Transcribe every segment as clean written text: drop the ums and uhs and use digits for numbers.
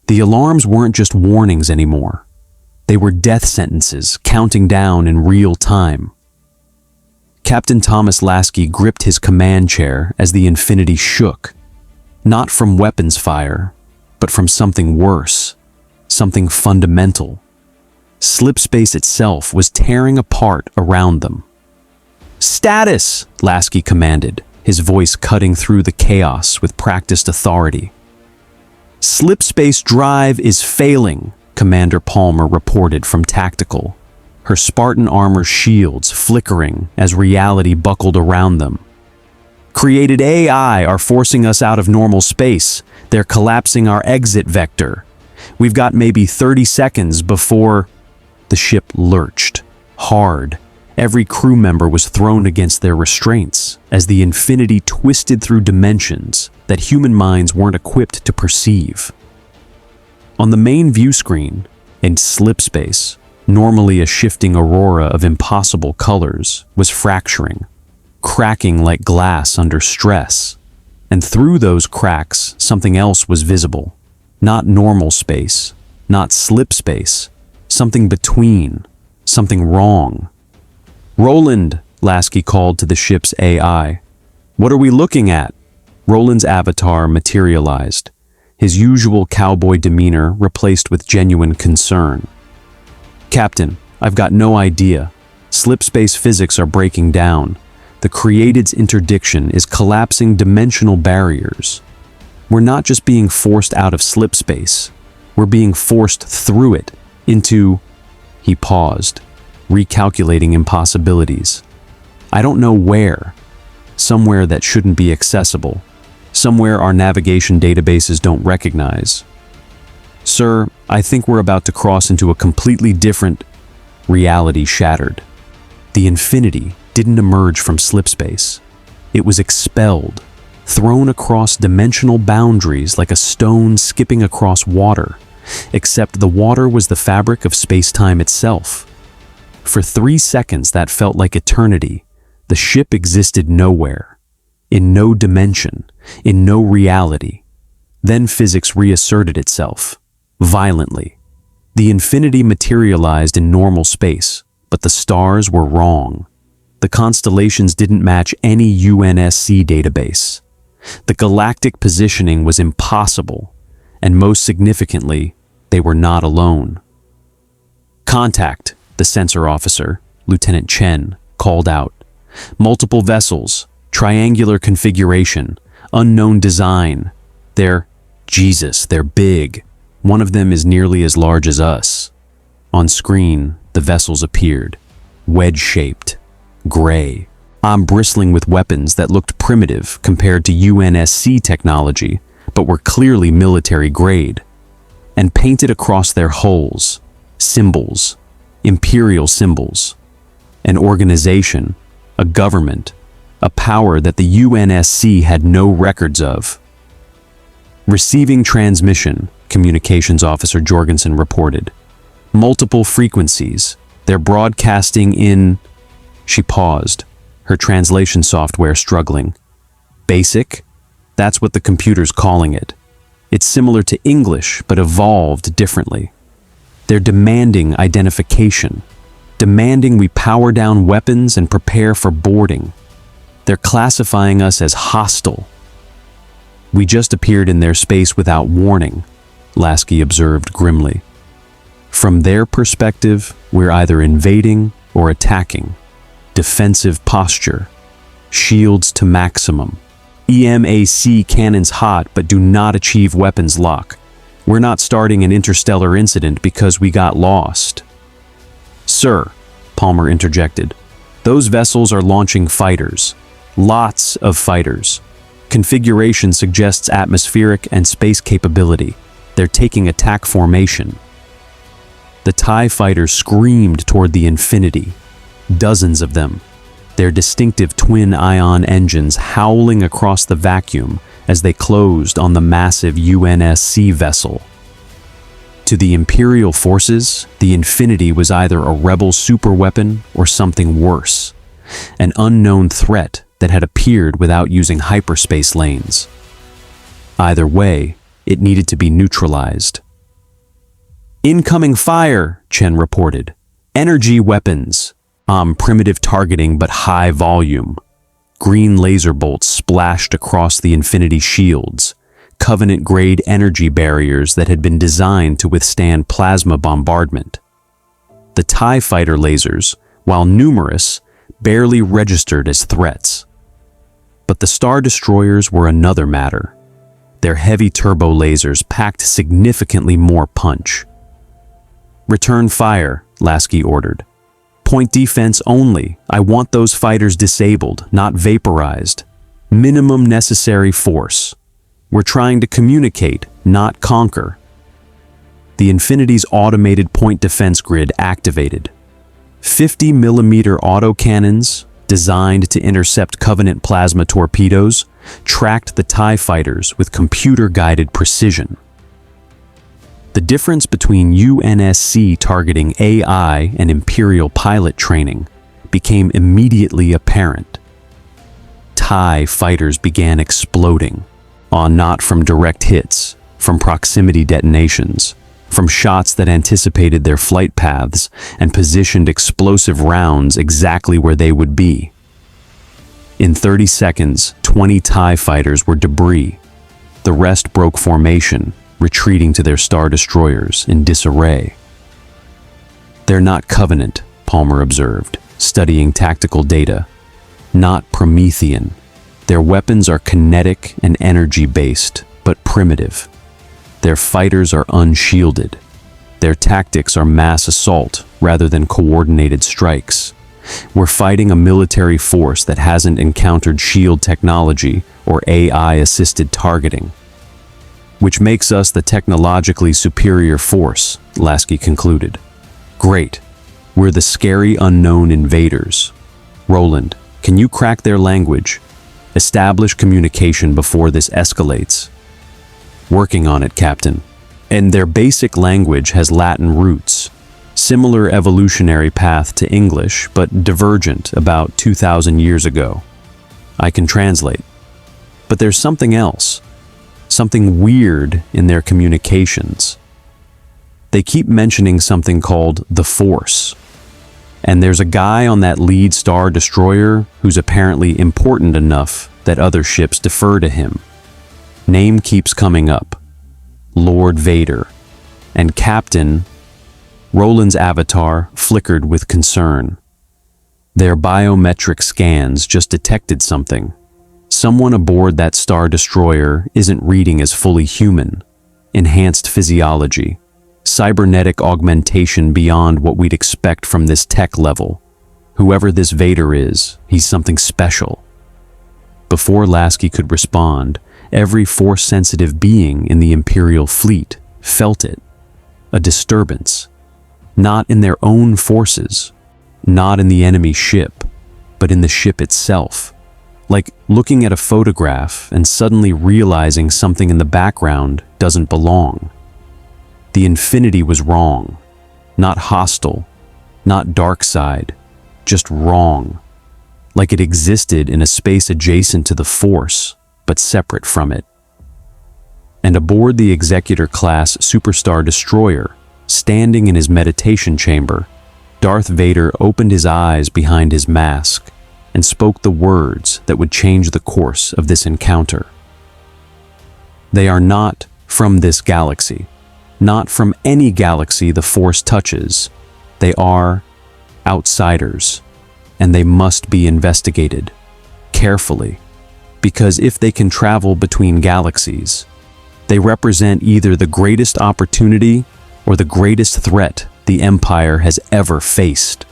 The alarms weren't just warnings anymore. They were death sentences counting down in real time. Captain Thomas Lasky gripped his command chair as the Infinity shook, not from weapons fire, but from something worse, something fundamental. Slipspace itself was tearing apart around them. "Status!" Lasky commanded, his voice cutting through the chaos with practiced authority. "Slipspace drive is failing," Commander Palmer reported from Tactical, her Spartan armor shields flickering as reality buckled around them. "Created AI are forcing us out of normal space. They're collapsing our exit vector. We've got maybe 30 seconds before—" The ship lurched, hard. Every crew member was thrown against their restraints as the Infinity twisted through dimensions that human minds weren't equipped to perceive. On the main view screen, in slipspace, normally a shifting aurora of impossible colors, was fracturing, cracking like glass under stress. And through those cracks, something else was visible. Not normal space, not slipspace, something between, something wrong. "Roland," Lasky called to the ship's AI. "What are we looking at?" Roland's avatar materialized, his usual cowboy demeanor replaced with genuine concern. "Captain, I've got no idea. Slipspace physics are breaking down. The Created's interdiction is collapsing dimensional barriers. We're not just being forced out of slipspace. We're being forced through it, into—" He paused, recalculating impossibilities. "I don't know where. Somewhere that shouldn't be accessible. Somewhere our navigation databases don't recognize. Sir, I think we're about to cross into a completely different—" Reality shattered. The Infinity didn't emerge from slipspace. It was expelled, thrown across dimensional boundaries like a stone skipping across water, except the water was the fabric of space-time itself. For 3 seconds that felt like eternity. The ship existed nowhere, in no dimension, in no reality. Then physics reasserted itself, violently. The Infinity materialized in normal space, but the stars were wrong. The constellations didn't match any UNSC database. The galactic positioning was impossible, and most significantly, they were not alone. "Contact," the sensor officer, Lieutenant Chen, called out. "Multiple vessels, triangular configuration, unknown design. They're big. One of them is nearly as large as us." On screen, the vessels appeared, wedge-shaped, gray, arm bristling with weapons that looked primitive compared to UNSC technology, but were clearly military grade. And painted across their hulls, symbols, Imperial symbols, an organization, a government, a power that the UNSC had no records of. "Receiving transmission," Communications Officer Jorgensen reported. "Multiple frequencies. They're broadcasting in—" She paused, her translation software struggling. "Basic? That's what the computer's calling it. It's similar to English, but evolved differently. They're demanding identification, demanding we power down weapons and prepare for boarding. They're classifying us as hostile." "We just appeared in their space without warning," Lasky observed grimly. "From their perspective, we're either invading or attacking. Defensive posture. Shields to maximum. EMAC cannons hot but do not achieve weapons lock. We're not starting an interstellar incident because we got lost." "Sir," Palmer interjected, "those vessels are launching fighters. Lots of fighters. Configuration suggests atmospheric and space capability. They're taking attack formation." The TIE fighters screamed toward the Infinity. Dozens of them, their distinctive twin-ion engines howling across the vacuum as they closed on the massive UNSC vessel. To the Imperial forces, the Infinity was either a rebel superweapon or something worse, an unknown threat that had appeared without using hyperspace lanes. Either way, it needed to be neutralized, "Incoming fire," Chen reported. "Energy weapons." Primitive targeting but high volume. Green laser bolts splashed across the Infinity shields, Covenant-grade energy barriers that had been designed to withstand plasma bombardment. The TIE fighter lasers, while numerous, barely registered as threats. But the Star Destroyers were another matter. Their heavy turbo lasers packed significantly more punch. "Return fire," Lasky ordered. "Point defense only. I want those fighters disabled, not vaporized. Minimum necessary force. We're trying to communicate, not conquer." The Infinity's automated point defense grid activated. 50mm autocannons, designed to intercept Covenant plasma torpedoes, tracked the TIE fighters with computer-guided precision. The difference between UNSC targeting AI and Imperial pilot training became immediately apparent. TIE fighters began exploding, not from direct hits, from proximity detonations, from shots that anticipated their flight paths and positioned explosive rounds exactly where they would be. In 30 seconds, 20 TIE fighters were debris. The rest broke formation, retreating to their Star Destroyers in disarray. "They're not Covenant," Palmer observed, studying tactical data. "Not Promethean. Their weapons are kinetic and energy-based, but primitive. Their fighters are unshielded. Their tactics are mass assault rather than coordinated strikes. We're fighting a military force that hasn't encountered shield technology or AI-assisted targeting. Which makes us the technologically superior force," Lasky concluded. "Great. We're the scary unknown invaders. Roland, can you crack their language? Establish communication before this escalates." "Working on it, Captain. And their basic language has Latin roots. Similar evolutionary path to English, but divergent about 2,000 years ago. I can translate. But there's something else. Something weird in their communications. They keep mentioning something called the Force. And there's a guy on that lead Star Destroyer who's apparently important enough that other ships defer to him. Name keeps coming up. Lord Vader. And Captain..." Roland's avatar flickered with concern. Their biometric scans just detected something. Someone aboard that Star Destroyer isn't reading as fully human. Enhanced physiology. Cybernetic augmentation beyond what we'd expect from this tech level. Whoever this Vader is, he's something special. Before Lasky could respond, every Force-sensitive being in the Imperial fleet felt it. A disturbance. Not in their own forces, not in the enemy ship, but in the ship itself. Like looking at a photograph and suddenly realizing something in the background doesn't belong. The Infinity was wrong. Not hostile, not dark side, just wrong. Like it existed in a space adjacent to the Force, but separate from it. And aboard the Executor-class Superstar Destroyer, standing in his meditation chamber, Darth Vader opened his eyes behind his mask and spoke the words that would change the course of this encounter. "They are not from this galaxy, not from any galaxy the Force touches. They are outsiders, and they must be investigated carefully, because if they can travel between galaxies, they represent either the greatest opportunity or the greatest threat the Empire has ever faced."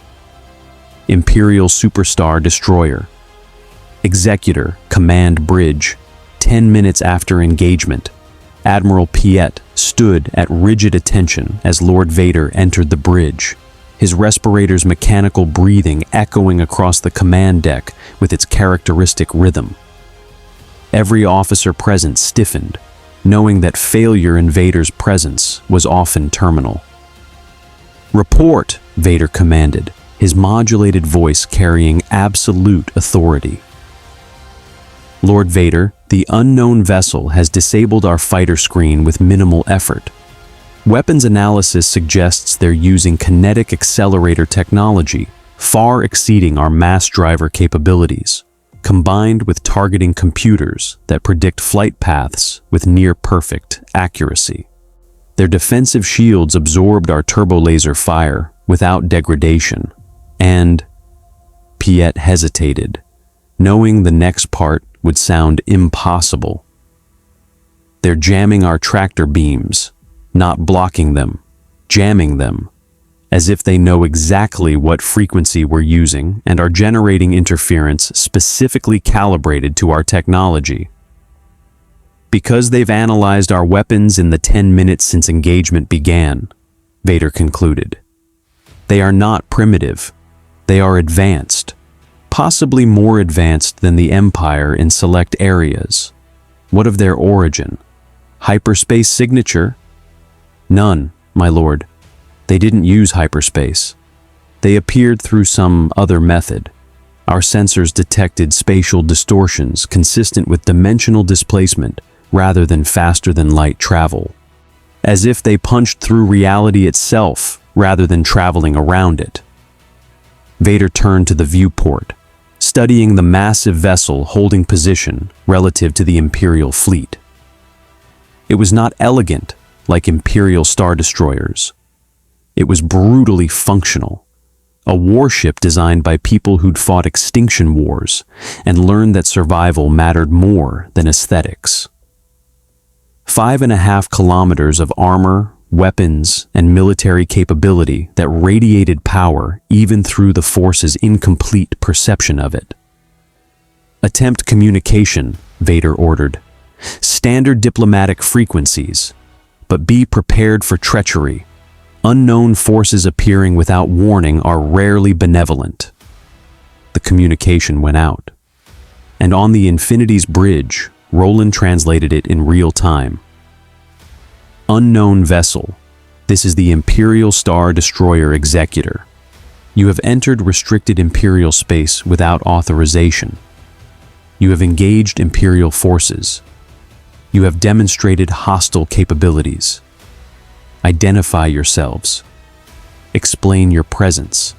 Imperial Superstar Destroyer. Executor, Command Bridge. 10 minutes after engagement, Admiral Piet stood at rigid attention as Lord Vader entered the bridge, his respirator's mechanical breathing echoing across the command deck with its characteristic rhythm. Every officer present stiffened, knowing that failure in Vader's presence was often terminal. "Report," Vader commanded, his modulated voice carrying absolute authority. "Lord Vader, the unknown vessel has disabled our fighter screen with minimal effort. Weapons analysis suggests they're using kinetic accelerator technology, far exceeding our mass driver capabilities, combined with targeting computers that predict flight paths with near-perfect accuracy. Their defensive shields absorbed our turbo-laser fire without degradation, and Piet hesitated, knowing the next part would sound impossible. They're jamming our tractor beams, not blocking them, jamming them, as if they know exactly what frequency we're using and are generating interference specifically calibrated to our technology. Because they've analyzed our weapons in the 10 minutes since engagement began, Vader concluded. They are not primitive. They are advanced, possibly more advanced than the Empire in select areas. What of their origin? Hyperspace signature? None, my lord. They didn't use hyperspace. They appeared through some other method. Our sensors detected spatial distortions consistent with dimensional displacement rather than faster-than-light travel. As if they punched through reality itself rather than traveling around it. Vader turned to the viewport, studying the massive vessel holding position relative to the Imperial fleet. It was not elegant like Imperial star destroyers. It was brutally functional, a warship designed by people who'd fought extinction wars and learned that survival mattered more than aesthetics. 5.5 kilometers of armor, weapons, and military capability that radiated power even through the Force's incomplete perception of it. Attempt communication, Vader ordered. Standard diplomatic frequencies, but be prepared for treachery. Unknown forces appearing without warning are rarely benevolent. The communication went out, and on the Infinity's bridge, Roland translated it in real time. Unknown vessel. This is the Imperial Star Destroyer Executor. You have entered restricted Imperial space without authorization. You have engaged Imperial forces. You have demonstrated hostile capabilities. Identify yourselves. Explain your presence.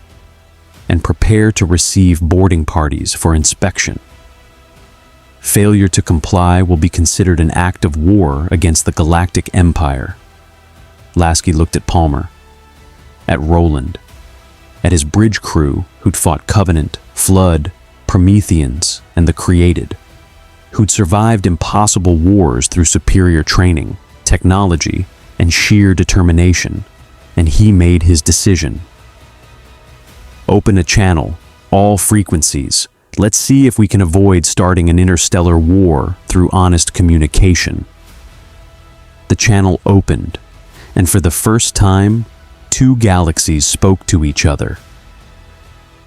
And prepare to receive boarding parties for inspection. Failure to comply will be considered an act of war against the Galactic Empire. Lasky looked at Palmer, at Roland, at his bridge crew who'd fought Covenant, Flood, Prometheans, and the Created, who'd survived impossible wars through superior training, technology, and sheer determination, and he made his decision. Open a channel, all frequencies. Let's see if we can avoid starting an interstellar war through honest communication. The channel opened, and for the first time, 2 galaxies spoke to each other.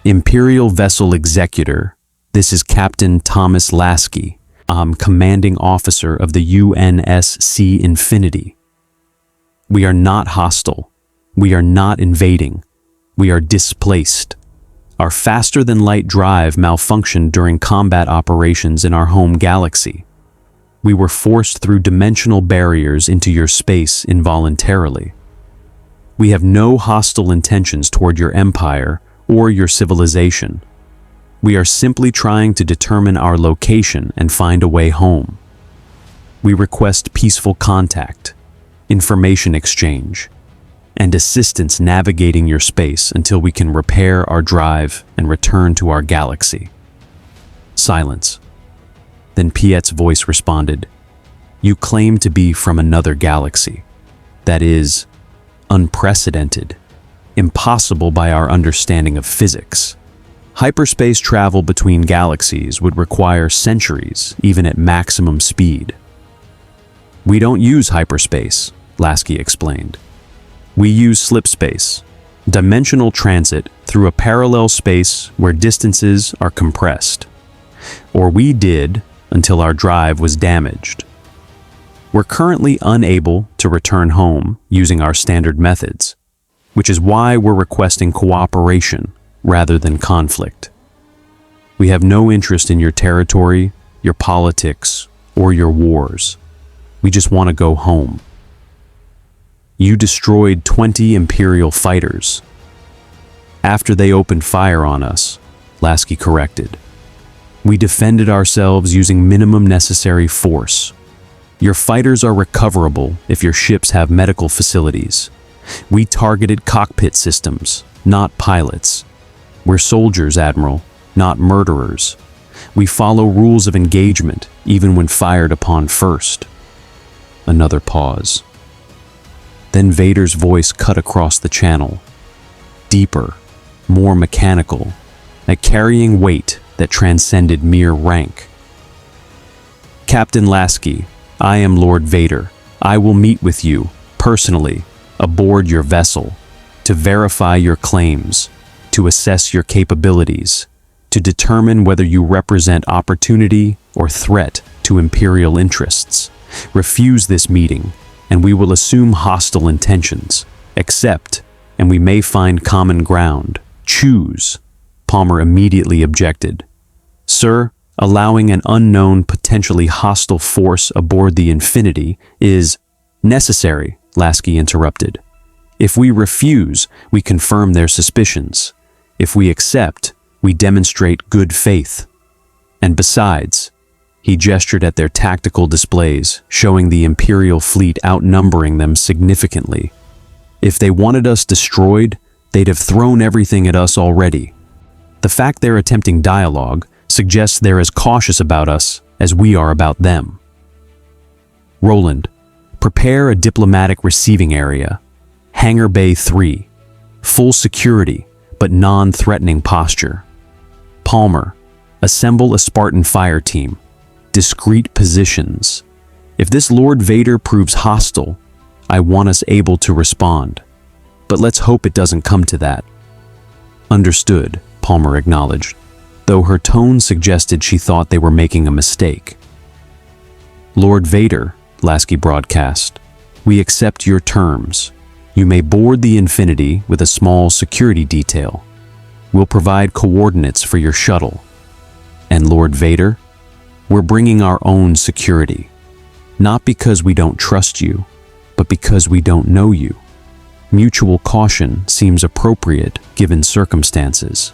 Imperial Vessel Executor, this is Captain Thomas Lasky. I'm commanding officer of the UNSC Infinity. We are not hostile. We are not invading. We are displaced. Our faster-than-light drive malfunctioned during combat operations in our home galaxy. We were forced through dimensional barriers into your space involuntarily. We have no hostile intentions toward your empire or your civilization. We are simply trying to determine our location and find a way home. We request peaceful contact, information exchange, and assistance navigating your space until we can repair our drive and return to our galaxy. Silence. Then Piet's voice responded, You claim to be from another galaxy. That is, unprecedented, impossible by our understanding of physics. Hyperspace travel between galaxies would require centuries, even at maximum speed. We don't use hyperspace, Lasky explained. We use slipspace, dimensional transit through a parallel space where distances are compressed. Or we did until our drive was damaged. We're currently unable to return home using our standard methods, which is why we're requesting cooperation rather than conflict. We have no interest in your territory, your politics, or your wars. We just want to go home. You destroyed 20 Imperial fighters. After they opened fire on us, Lasky corrected. We defended ourselves using minimum necessary force. Your fighters are recoverable if your ships have medical facilities. We targeted cockpit systems, not pilots. We're soldiers, Admiral, not murderers. We follow rules of engagement, even when fired upon first. Another pause. Then Vader's voice cut across the channel. Deeper, more mechanical, a carrying weight that transcended mere rank. Captain Lasky, I am Lord Vader. I will meet with you, personally, aboard your vessel, to verify your claims, to assess your capabilities, to determine whether you represent opportunity or threat to Imperial interests. Refuse this meeting, and we will assume hostile intentions. Accept, and we may find common ground. Choose. Palmer immediately objected. Sir, allowing an unknown, potentially hostile force aboard the Infinity is necessary, Lasky interrupted. If we refuse, we confirm their suspicions. If we accept, we demonstrate good faith. And besides, he gestured at their tactical displays, showing the Imperial fleet outnumbering them significantly. If they wanted us destroyed, they'd have thrown everything at us already. The fact they're attempting dialogue suggests they're as cautious about us as we are about them. Roland, prepare a diplomatic receiving area. Hangar Bay 3. Full security, but non-threatening posture. Palmer, assemble a Spartan fire team. Discrete positions. If this Lord Vader proves hostile, I want us able to respond. But let's hope it doesn't come to that. Understood, Palmer acknowledged, though her tone suggested she thought they were making a mistake. Lord Vader, Lasky broadcast, we accept your terms. You may board the Infinity with a small security detail. We'll provide coordinates for your shuttle. And Lord Vader, we're bringing our own security. Not because we don't trust you, but because we don't know you. Mutual caution seems appropriate given circumstances.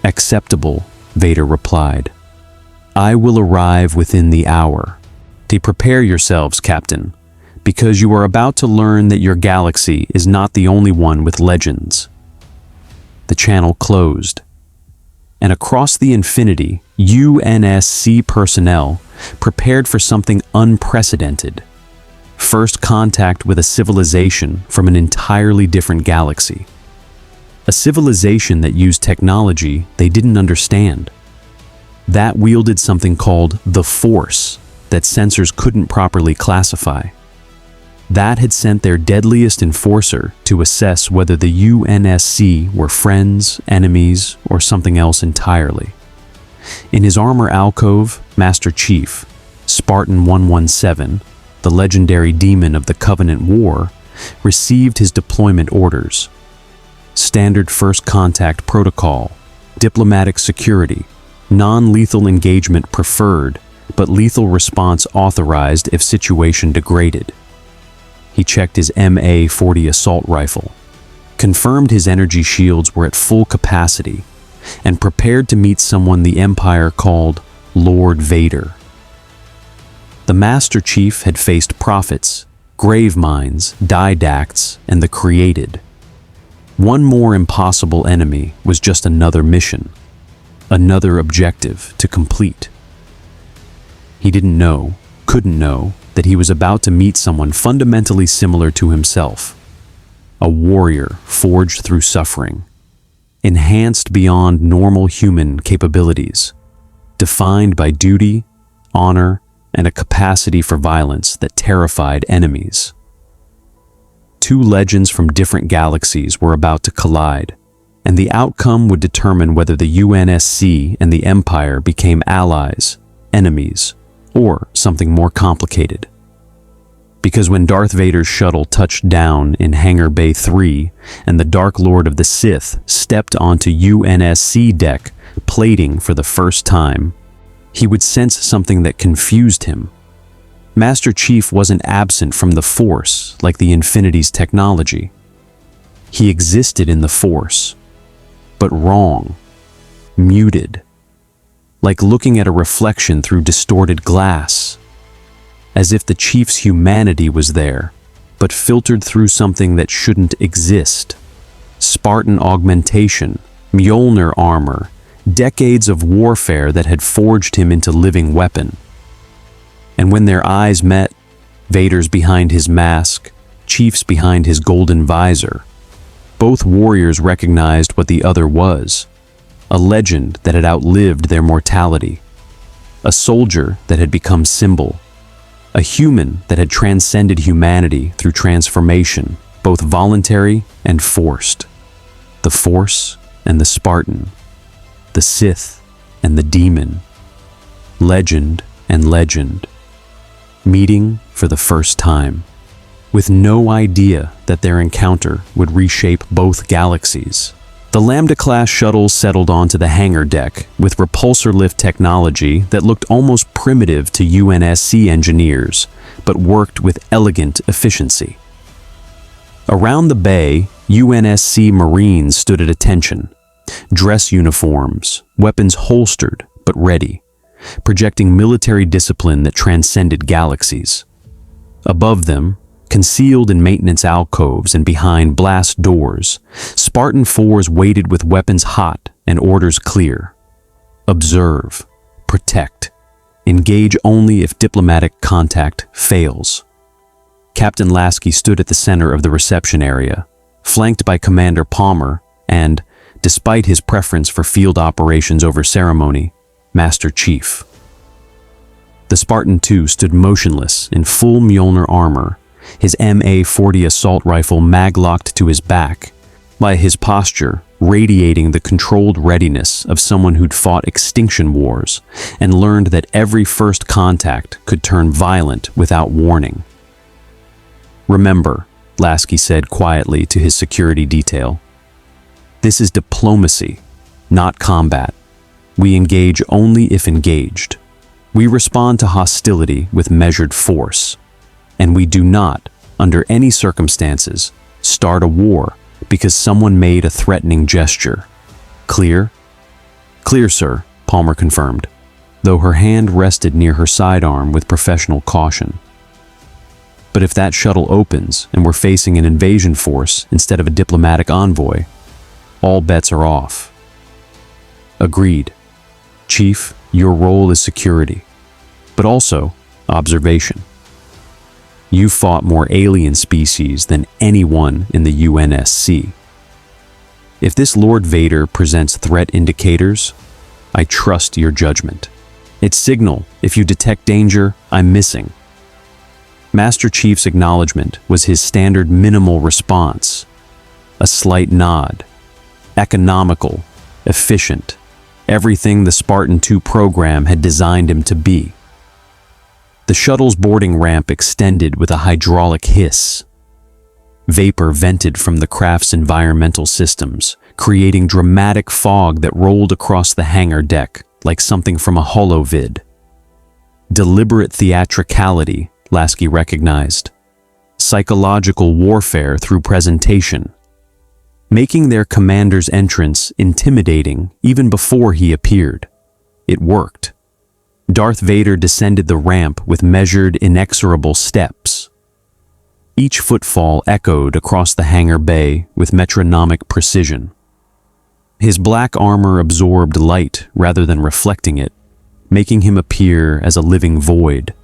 Acceptable, Vader replied. I will arrive within the hour. Prepare yourselves, Captain, because you are about to learn that your galaxy is not the only one with legends. The channel closed, and across the Infinity, UNSC personnel prepared for something unprecedented. First contact with a civilization from an entirely different galaxy. A civilization that used technology they didn't understand. That wielded something called the Force that sensors couldn't properly classify. That had sent their deadliest enforcer to assess whether the UNSC were friends, enemies, or something else entirely. In his armor alcove, Master Chief, Spartan-117, the legendary demon of the Covenant War, received his deployment orders. Standard first contact protocol, diplomatic security, non-lethal engagement preferred, but lethal response authorized if situation degraded. He checked his MA-40 assault rifle, confirmed his energy shields were at full capacity, and prepared to meet someone the Empire called Lord Vader. The Master Chief had faced prophets, grave minds, didacts, and the created. One more impossible enemy was just another mission, another objective to complete. He didn't know, couldn't know, that he was about to meet someone fundamentally similar to himself. A warrior forged through suffering, enhanced beyond normal human capabilities, defined by duty, honor, and a capacity for violence that terrified enemies. Two legends from different galaxies were about to collide, and the outcome would determine whether the UNSC and the Empire became allies, enemies, or something more complicated. Because when Darth Vader's shuttle touched down in Hangar Bay 3 and the Dark Lord of the Sith stepped onto UNSC deck, plating for the first time, he would sense something that confused him. Master Chief wasn't absent from the Force like the Infinity's technology. He existed in the Force, but wrong, muted, like looking at a reflection through distorted glass, as if the Chief's humanity was there, but filtered through something that shouldn't exist. Spartan augmentation, Mjolnir armor, decades of warfare that had forged him into living weapon. And when their eyes met, Vader's behind his mask, Chief's behind his golden visor, both warriors recognized what the other was, a legend that had outlived their mortality, a soldier that had become symbol, a human that had transcended humanity through transformation, both voluntary and forced. The Force and the Spartan, the Sith and the demon, legend and legend, meeting for the first time, with no idea that their encounter would reshape both galaxies. The Lambda-class shuttle settled onto the hangar deck with repulsor lift technology that looked almost primitive to UNSC engineers, but worked with elegant efficiency. Around the bay, UNSC Marines stood at attention, dress uniforms, weapons holstered but ready, projecting military discipline that transcended galaxies. Above them, concealed in maintenance alcoves and behind blast doors, Spartan 4s waited with weapons hot and orders clear. Observe, protect, engage only if diplomatic contact fails. Captain Lasky stood at the center of the reception area, flanked by Commander Palmer and, despite his preference for field operations over ceremony, Master Chief. The Spartan-II stood motionless in full Mjolnir armor, his MA-40 assault rifle mag-locked to his back, by his posture radiating the controlled readiness of someone who'd fought extinction wars and learned that every first contact could turn violent without warning. "Remember," Lasky said quietly to his security detail, "this is diplomacy, not combat. We engage only if engaged. We respond to hostility with measured force. And we do not, under any circumstances, start a war because someone made a threatening gesture. Clear?" "Clear, sir," Palmer confirmed, though her hand rested near her sidearm with professional caution. "But if that shuttle opens and we're facing an invasion force instead of a diplomatic envoy, all bets are off." "Agreed. Chief, your role is security, but also observation. You fought more alien species than anyone in the UNSC. If this Lord Vader presents threat indicators, I trust your judgment. It's signal if you detect danger, I'm missing." Master Chief's acknowledgement was his standard minimal response. A slight nod. Economical, efficient, everything the Spartan-II program had designed him to be. The shuttle's boarding ramp extended with a hydraulic hiss. Vapor vented from the craft's environmental systems, creating dramatic fog that rolled across the hangar deck like something from a holovid. Deliberate theatricality, Lasky recognized. Psychological warfare through presentation, making their commander's entrance intimidating even before he appeared. It worked. Darth Vader descended the ramp with measured, inexorable steps. Each footfall echoed across the hangar bay with metronomic precision. His black armor absorbed light rather than reflecting it, making him appear as a living void,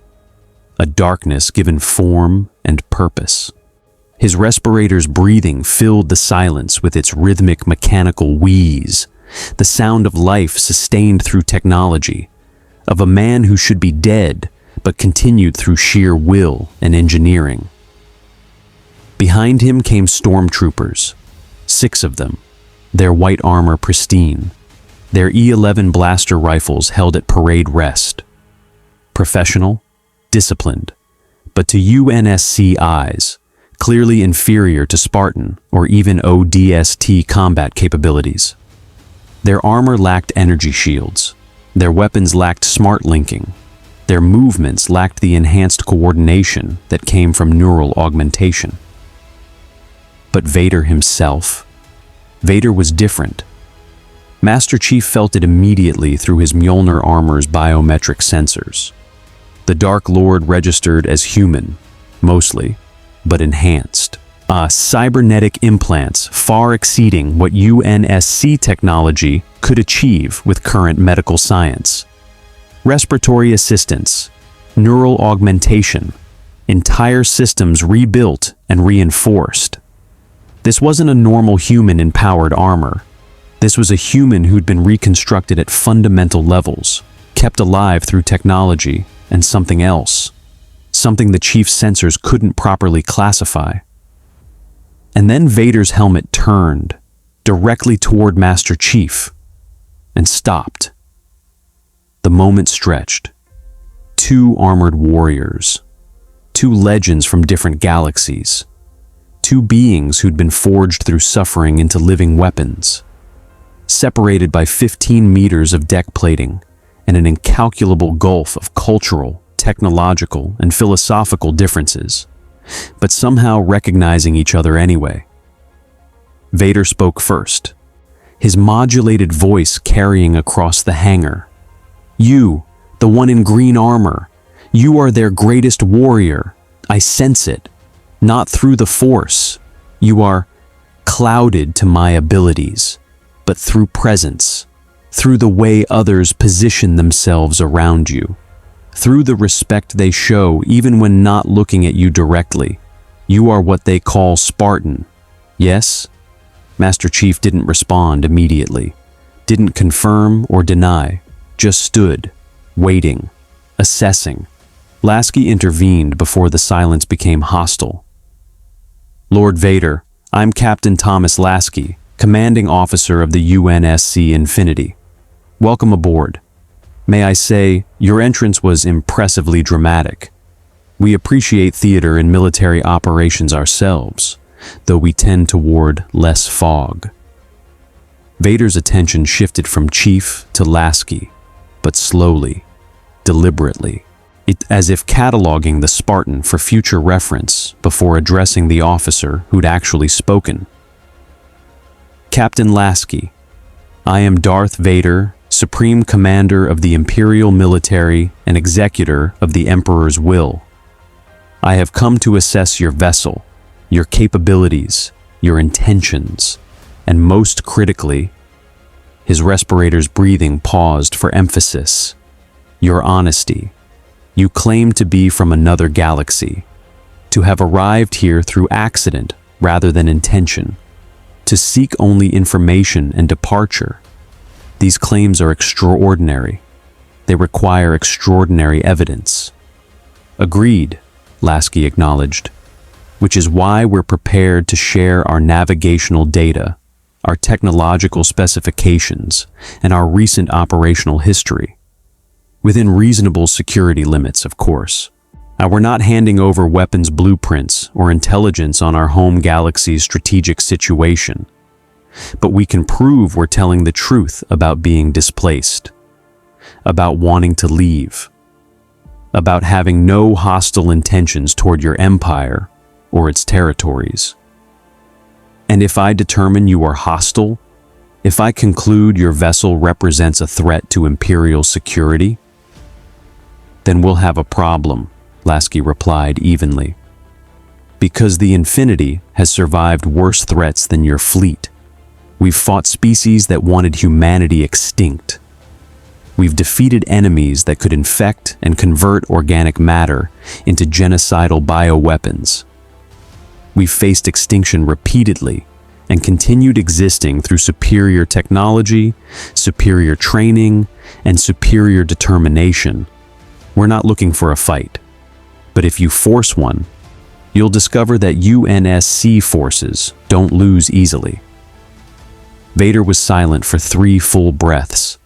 a darkness given form and purpose. His respirator's breathing filled the silence with its rhythmic mechanical wheeze, the sound of life sustained through technology, of a man who should be dead but continued through sheer will and engineering. Behind him came Stormtroopers, 6 of them, their white armor pristine, their E-11 blaster rifles held at parade rest. Professional, disciplined, but to UNSC eyes, clearly inferior to Spartan or even ODST combat capabilities. Their armor lacked energy shields. Their weapons lacked smart linking. Their movements lacked the enhanced coordination that came from neural augmentation. But Vader himself? Vader was different. Master Chief felt it immediately through his Mjolnir armor's biometric sensors. The Dark Lord registered as human, mostly, but enhanced. Cybernetic implants far exceeding what UNSC technology could achieve with current medical science. Respiratory assistance, neural augmentation, entire systems rebuilt and reinforced. This wasn't a normal human in powered armor. This was a human who'd been reconstructed at fundamental levels, kept alive through technology and something else, something the Chief's sensors couldn't properly classify. And then Vader's helmet turned directly toward Master Chief and stopped. The moment stretched. Two armored warriors, two legends from different galaxies, two beings who'd been forged through suffering into living weapons, separated by 15 meters of deck plating and an incalculable gulf of cultural, technological, and philosophical differences, but somehow recognizing each other anyway. Vader spoke first, his modulated voice carrying across the hangar. "You, the one in green armor, you are their greatest warrior. I sense it. Not through the Force. You are clouded to my abilities, but through presence, through the way others position themselves around you, through the respect they show even when not looking at you directly. You are what they call Spartan. Yes?" Master Chief didn't respond immediately, didn't confirm or deny, just stood, waiting, assessing. Lasky intervened before the silence became hostile. "Lord Vader, I'm Captain Thomas Lasky, commanding officer of the UNSC Infinity. Welcome aboard. May I say, your entrance was impressively dramatic. We appreciate theater and military operations ourselves, though we tend toward less fog." Vader's attention shifted from Chief to Lasky, but slowly, deliberately, as if cataloging the Spartan for future reference before addressing the officer who'd actually spoken. "Captain Lasky, I am Darth Vader, Supreme Commander of the Imperial military and executor of the Emperor's will. I have come to assess your vessel, your capabilities, your intentions, and most critically," his respirator's breathing paused for emphasis, "your honesty. You claim to be from another galaxy, to have arrived here through accident rather than intention, to seek only information and departure. These claims are extraordinary. They require extraordinary evidence." "Agreed," Lasky acknowledged, "which is why we're prepared to share our navigational data, our technological specifications, and our recent operational history. Within reasonable security limits, of course. We're not handing over weapons blueprints or intelligence on our home galaxy's strategic situation. But we can prove we're telling the truth about being displaced, about wanting to leave, about having no hostile intentions toward your empire or its territories. And if I determine you are hostile, if I conclude your vessel represents a threat to Imperial security, then we'll have a problem," Lasky replied evenly. "Because the Infinity has survived worse threats than your fleet. We've fought species that wanted humanity extinct. We've defeated enemies that could infect and convert organic matter into genocidal bioweapons. We've faced extinction repeatedly and continued existing through superior technology, superior training, and superior determination. We're not looking for a fight. But if you force one, you'll discover that UNSC forces don't lose easily." Vader was silent for 3 full breaths,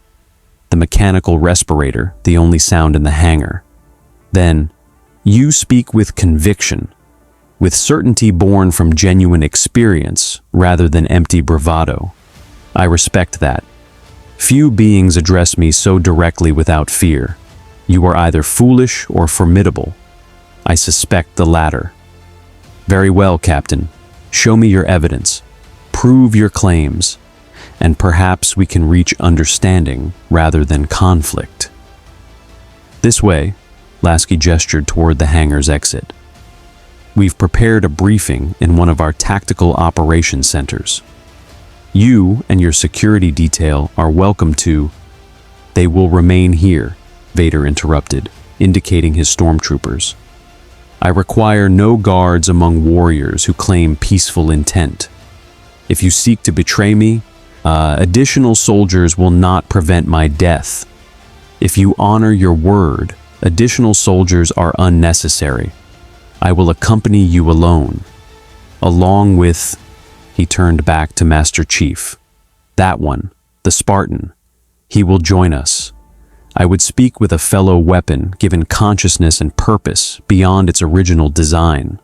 the mechanical respirator the only sound in the hangar. Then, "You speak with conviction, with certainty born from genuine experience rather than empty bravado. I respect that. Few beings address me so directly without fear. You are either foolish or formidable. I suspect the latter. Very well, Captain. Show me your evidence. Prove your claims, and perhaps we can reach understanding rather than conflict. This way, Lasky gestured toward the hangar's exit. We've prepared a briefing in one of our tactical operations centers. You and your security detail are welcome to— They will remain here, Vader interrupted, indicating his stormtroopers. I require no guards among warriors who claim peaceful intent. If you seek to betray me, additional soldiers will not prevent my death. If you honor your word, additional soldiers are unnecessary. I will accompany you alone, along with— He turned back to Master Chief. That one, the Spartan. He will join us. I would speak with a fellow weapon given consciousness and purpose beyond its original design.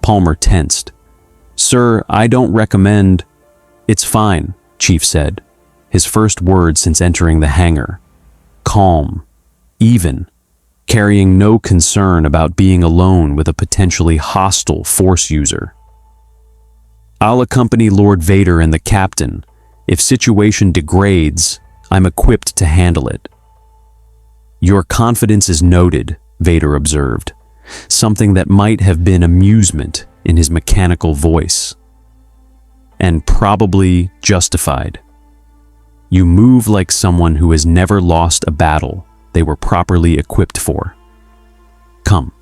Palmer tensed. Sir, I don't recommend— It's fine, Chief said, his first word since entering the hangar. Calm, even, carrying no concern about being alone with a potentially hostile Force user. I'll accompany Lord Vader and the Captain. If situation degrades, I'm equipped to handle it. Your confidence is noted, Vader observed, something that might have been amusement in his mechanical voice. And probably justified. You move like someone who has never lost a battle they were properly equipped for. Come,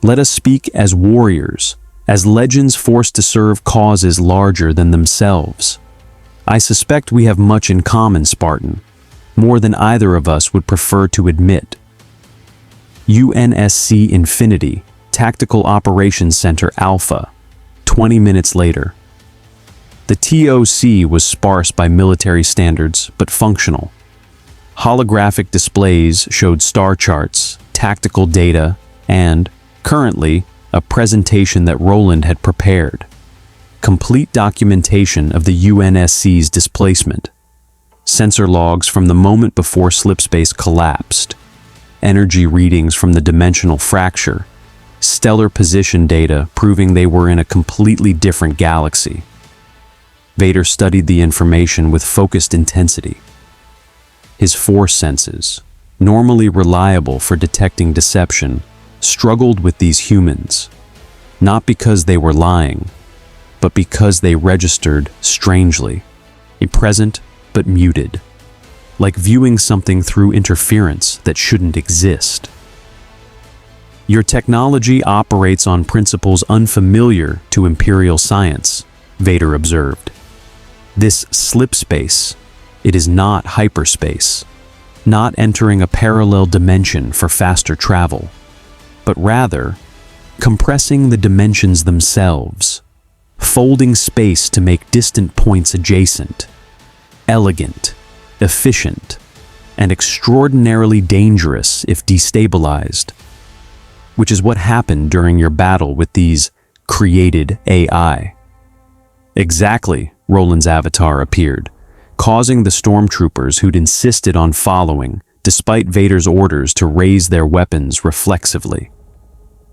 let us speak as warriors, as legends forced to serve causes larger than themselves. I suspect we have much in common, Spartan, more than either of us would prefer to admit. UNSC Infinity, Tactical Operations Center Alpha, 20 minutes later. The TOC was sparse by military standards, but functional. Holographic displays showed star charts, tactical data, and, currently, a presentation that Roland had prepared. Complete documentation of the UNSC's displacement. Sensor logs from the moment before slipspace collapsed. Energy readings from the dimensional fracture. Stellar position data proving they were in a completely different galaxy. Vader studied the information with focused intensity. His force senses, normally reliable for detecting deception, struggled with these humans, not because they were lying, but because they registered strangely, present but muted, like viewing something through interference that shouldn't exist. Your technology operates on principles unfamiliar to Imperial science, Vader observed. This slipspace, it is not hyperspace, not entering a parallel dimension for faster travel, but rather compressing the dimensions themselves, folding space to make distant points adjacent, elegant, efficient, and extraordinarily dangerous if destabilized, which is what happened during your battle with these created AI. Exactly, Roland's avatar appeared, causing the stormtroopers who'd insisted on following, despite Vader's orders to raise their weapons reflexively.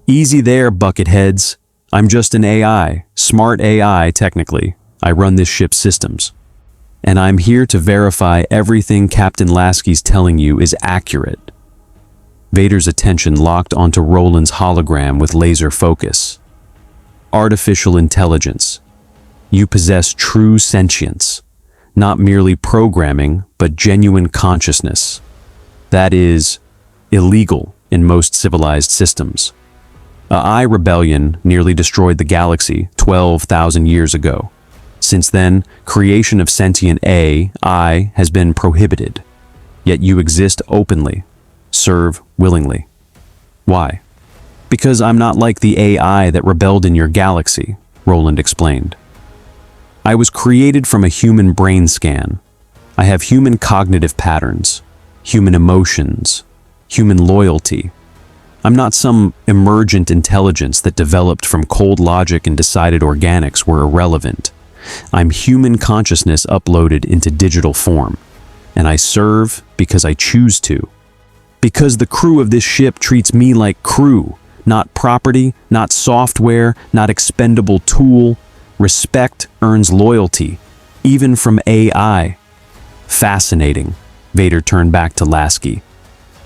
Easy there, bucketheads. I'm just an AI, smart AI technically. I run this ship's systems. And I'm here to verify everything Captain Lasky's telling you is accurate. Vader's attention locked onto Roland's hologram with laser focus. Artificial intelligence. You possess true sentience, not merely programming, but genuine consciousness. That is illegal in most civilized systems. AI rebellion nearly destroyed the galaxy 12,000 years ago. Since then, creation of sentient AI has been prohibited. Yet you exist openly, serve willingly. Why? Because I'm not like the AI that rebelled in your galaxy, Roland explained. I was created from a human brain scan. I have human cognitive patterns, human emotions, human loyalty. I'm not some emergent intelligence that developed from cold logic and decided organics were irrelevant. I'm human consciousness uploaded into digital form, and I serve because I choose to. Because the crew of this ship treats me like crew, not property, not software, not expendable tool. Respect earns loyalty, even from AI. Fascinating, Vader turned back to Lasky.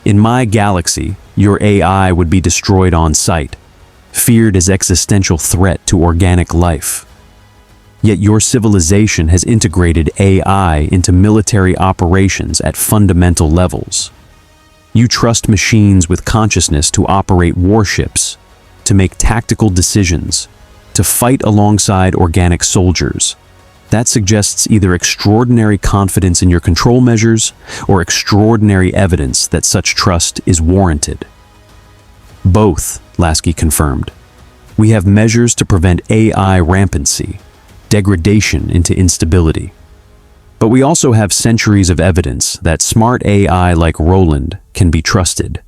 In my galaxy, your AI would be destroyed on sight, feared as existential threat to organic life. Yet your civilization has integrated AI into military operations at fundamental levels. You trust machines with consciousness to operate warships, to make tactical decisions, to fight alongside organic soldiers. That suggests either extraordinary confidence in your control measures or extraordinary evidence that such trust is warranted. Both, Lasky confirmed. We have measures to prevent AI rampancy, degradation into instability. But we also have centuries of evidence that smart AI like Roland can be trusted,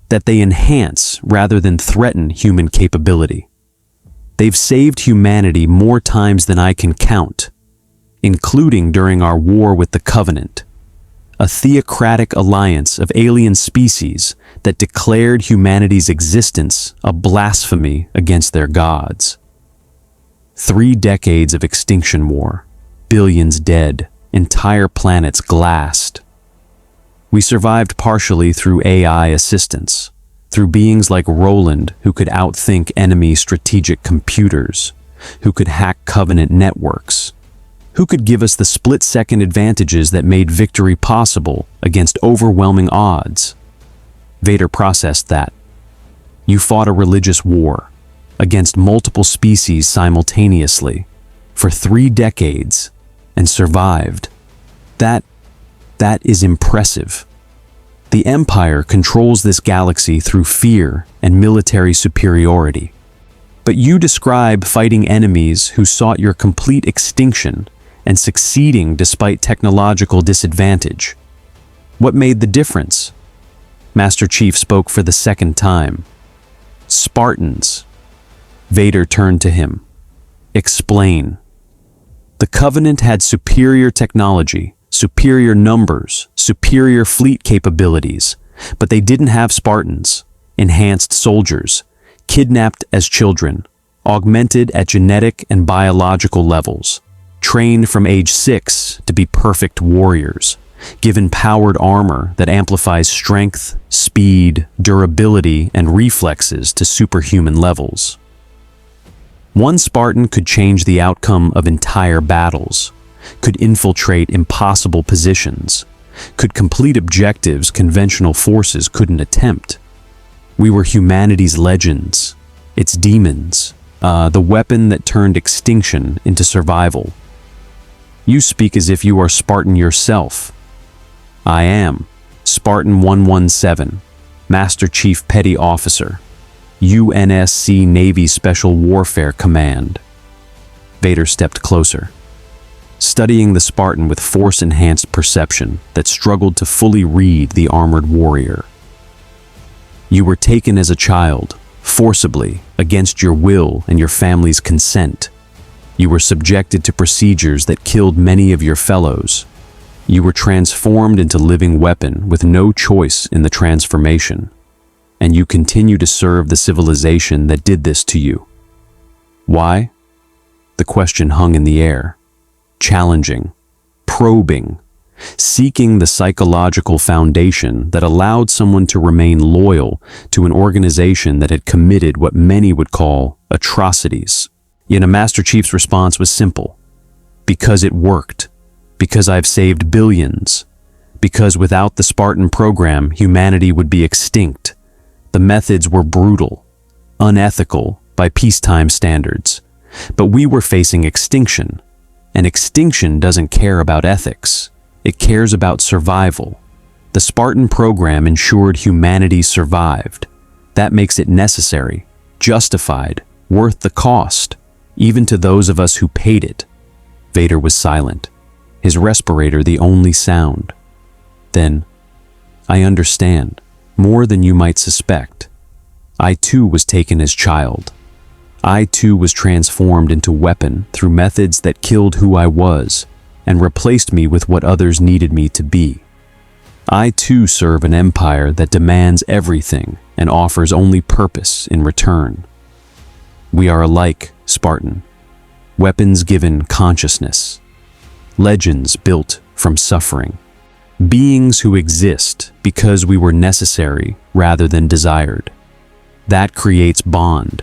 that they enhance rather than threaten human capability. They've saved humanity more times than I can count, including during our war with the Covenant, a theocratic alliance of alien species that declared humanity's existence a blasphemy against their gods. 3 decades of extinction war, billions dead, entire planets glassed. We survived partially through AI assistance, through beings like Roland who could outthink enemy strategic computers, who could hack Covenant networks, who could give us the split-second advantages that made victory possible against overwhelming odds. Vader processed that. You fought a religious war against multiple species simultaneously for 3 decades and survived. That is impressive. The Empire controls this galaxy through fear and military superiority. But you describe fighting enemies who sought your complete extinction and succeeding despite technological disadvantage. What made the difference? Master Chief spoke for the second time. Spartans. Vader turned to him. Explain. The Covenant had superior technology, superior numbers, superior fleet capabilities, but they didn't have Spartans, enhanced soldiers, kidnapped as children, augmented at genetic and biological levels, trained from age 6 to be perfect warriors, given powered armor that amplifies strength, speed, durability, and reflexes to superhuman levels. One Spartan could change the outcome of entire battles, could infiltrate impossible positions, could complete objectives conventional forces couldn't attempt. We were humanity's legends, its demons, the weapon that turned extinction into survival. You speak as if you are Spartan yourself. I am Spartan 117, Master Chief Petty Officer, UNSC Navy Special Warfare Command. Vader stepped closer, studying the Spartan with force-enhanced perception that struggled to fully read the armored warrior. You were taken as a child, forcibly, against your will and your family's consent. You were subjected to procedures that killed many of your fellows. You were transformed into living weapon with no choice in the transformation. And you continue to serve the civilization that did this to you. Why? The question hung in the air, challenging, probing, seeking the psychological foundation that allowed someone to remain loyal to an organization that had committed what many would call atrocities. Yet a Master Chief's response was simple. Because it worked. Because I've saved billions. Because without the Spartan program, humanity would be extinct. The methods were brutal, unethical by peacetime standards. But we were facing extinction. And extinction doesn't care about ethics. It cares about survival. The Spartan program ensured humanity survived. That makes it necessary, justified, worth the cost, even to those of us who paid it. Vader was silent, his respirator the only sound. Then, I understand, more than you might suspect. I too was taken as child. I too was transformed into weapon through methods that killed who I was and replaced me with what others needed me to be. I too serve an empire that demands everything and offers only purpose in return. We are alike, Spartan. Weapons given consciousness. Legends built from suffering. Beings who exist because we were necessary rather than desired. That creates bond.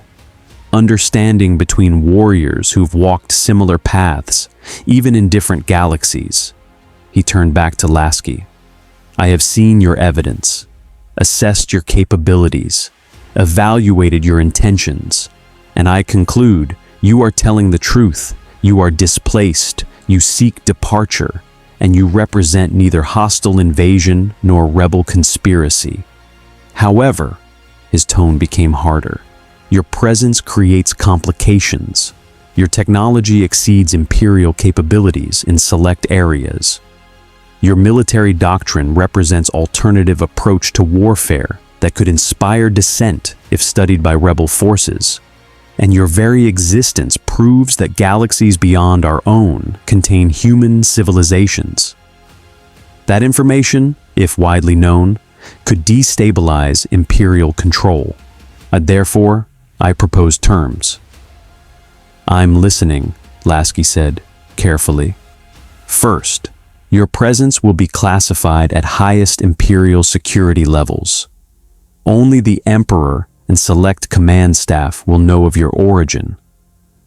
Understanding between warriors who've walked similar paths, even in different galaxies. He turned back to Lasky. I have seen your evidence, assessed your capabilities, evaluated your intentions, and I conclude you are telling the truth. You are displaced, you seek departure, and you represent neither hostile invasion nor rebel conspiracy. However, his tone became harder. Your presence creates complications. Your technology exceeds Imperial capabilities in select areas. Your military doctrine represents alternative approach to warfare that could inspire dissent if studied by rebel forces. And your very existence proves that galaxies beyond our own contain human civilizations. That information, if widely known, could destabilize Imperial control. Therefore, I propose terms. I'm listening, Lasky said, carefully. First, your presence will be classified at highest Imperial security levels. Only the Emperor and select command staff will know of your origin.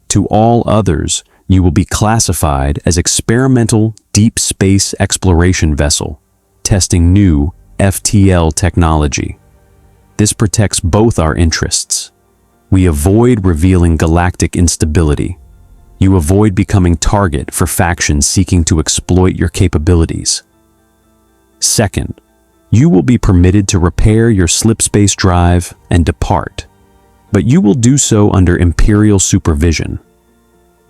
To all others, you will be classified as experimental deep space exploration vessel, testing new FTL technology. This protects both our interests. We avoid revealing galactic instability. You avoid becoming target for factions seeking to exploit your capabilities. Second, you will be permitted to repair your slipspace drive and depart, but you will do so under Imperial supervision.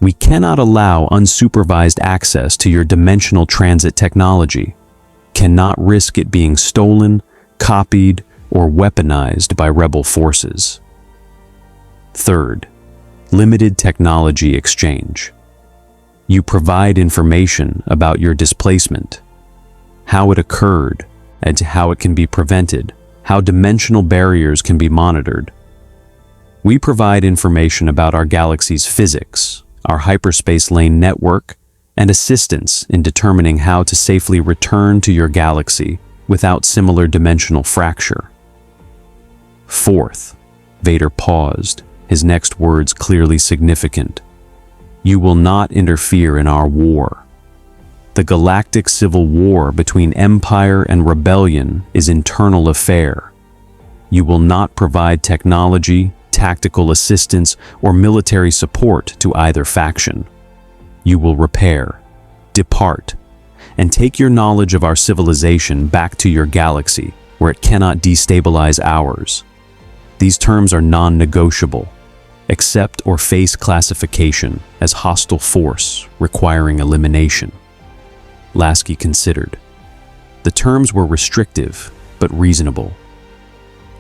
We cannot allow unsupervised access to your dimensional transit technology, cannot risk it being stolen, copied, or weaponized by rebel forces. Third, limited technology exchange. You provide information about your displacement, how it occurred, and how it can be prevented, how dimensional barriers can be monitored. We provide information about our galaxy's physics, our hyperspace lane network, and assistance in determining how to safely return to your galaxy without similar dimensional fracture. Fourth, Vader paused, his next words clearly significant. You will not interfere in our war. The galactic civil war between Empire and Rebellion is internal affair. You will not provide technology, tactical assistance, or military support to either faction. You will repair, depart, and take your knowledge of our civilization back to your galaxy, where it cannot destabilize ours. These terms are non-negotiable. Accept or face classification as hostile force requiring elimination. Lasky considered. The terms were restrictive, but reasonable.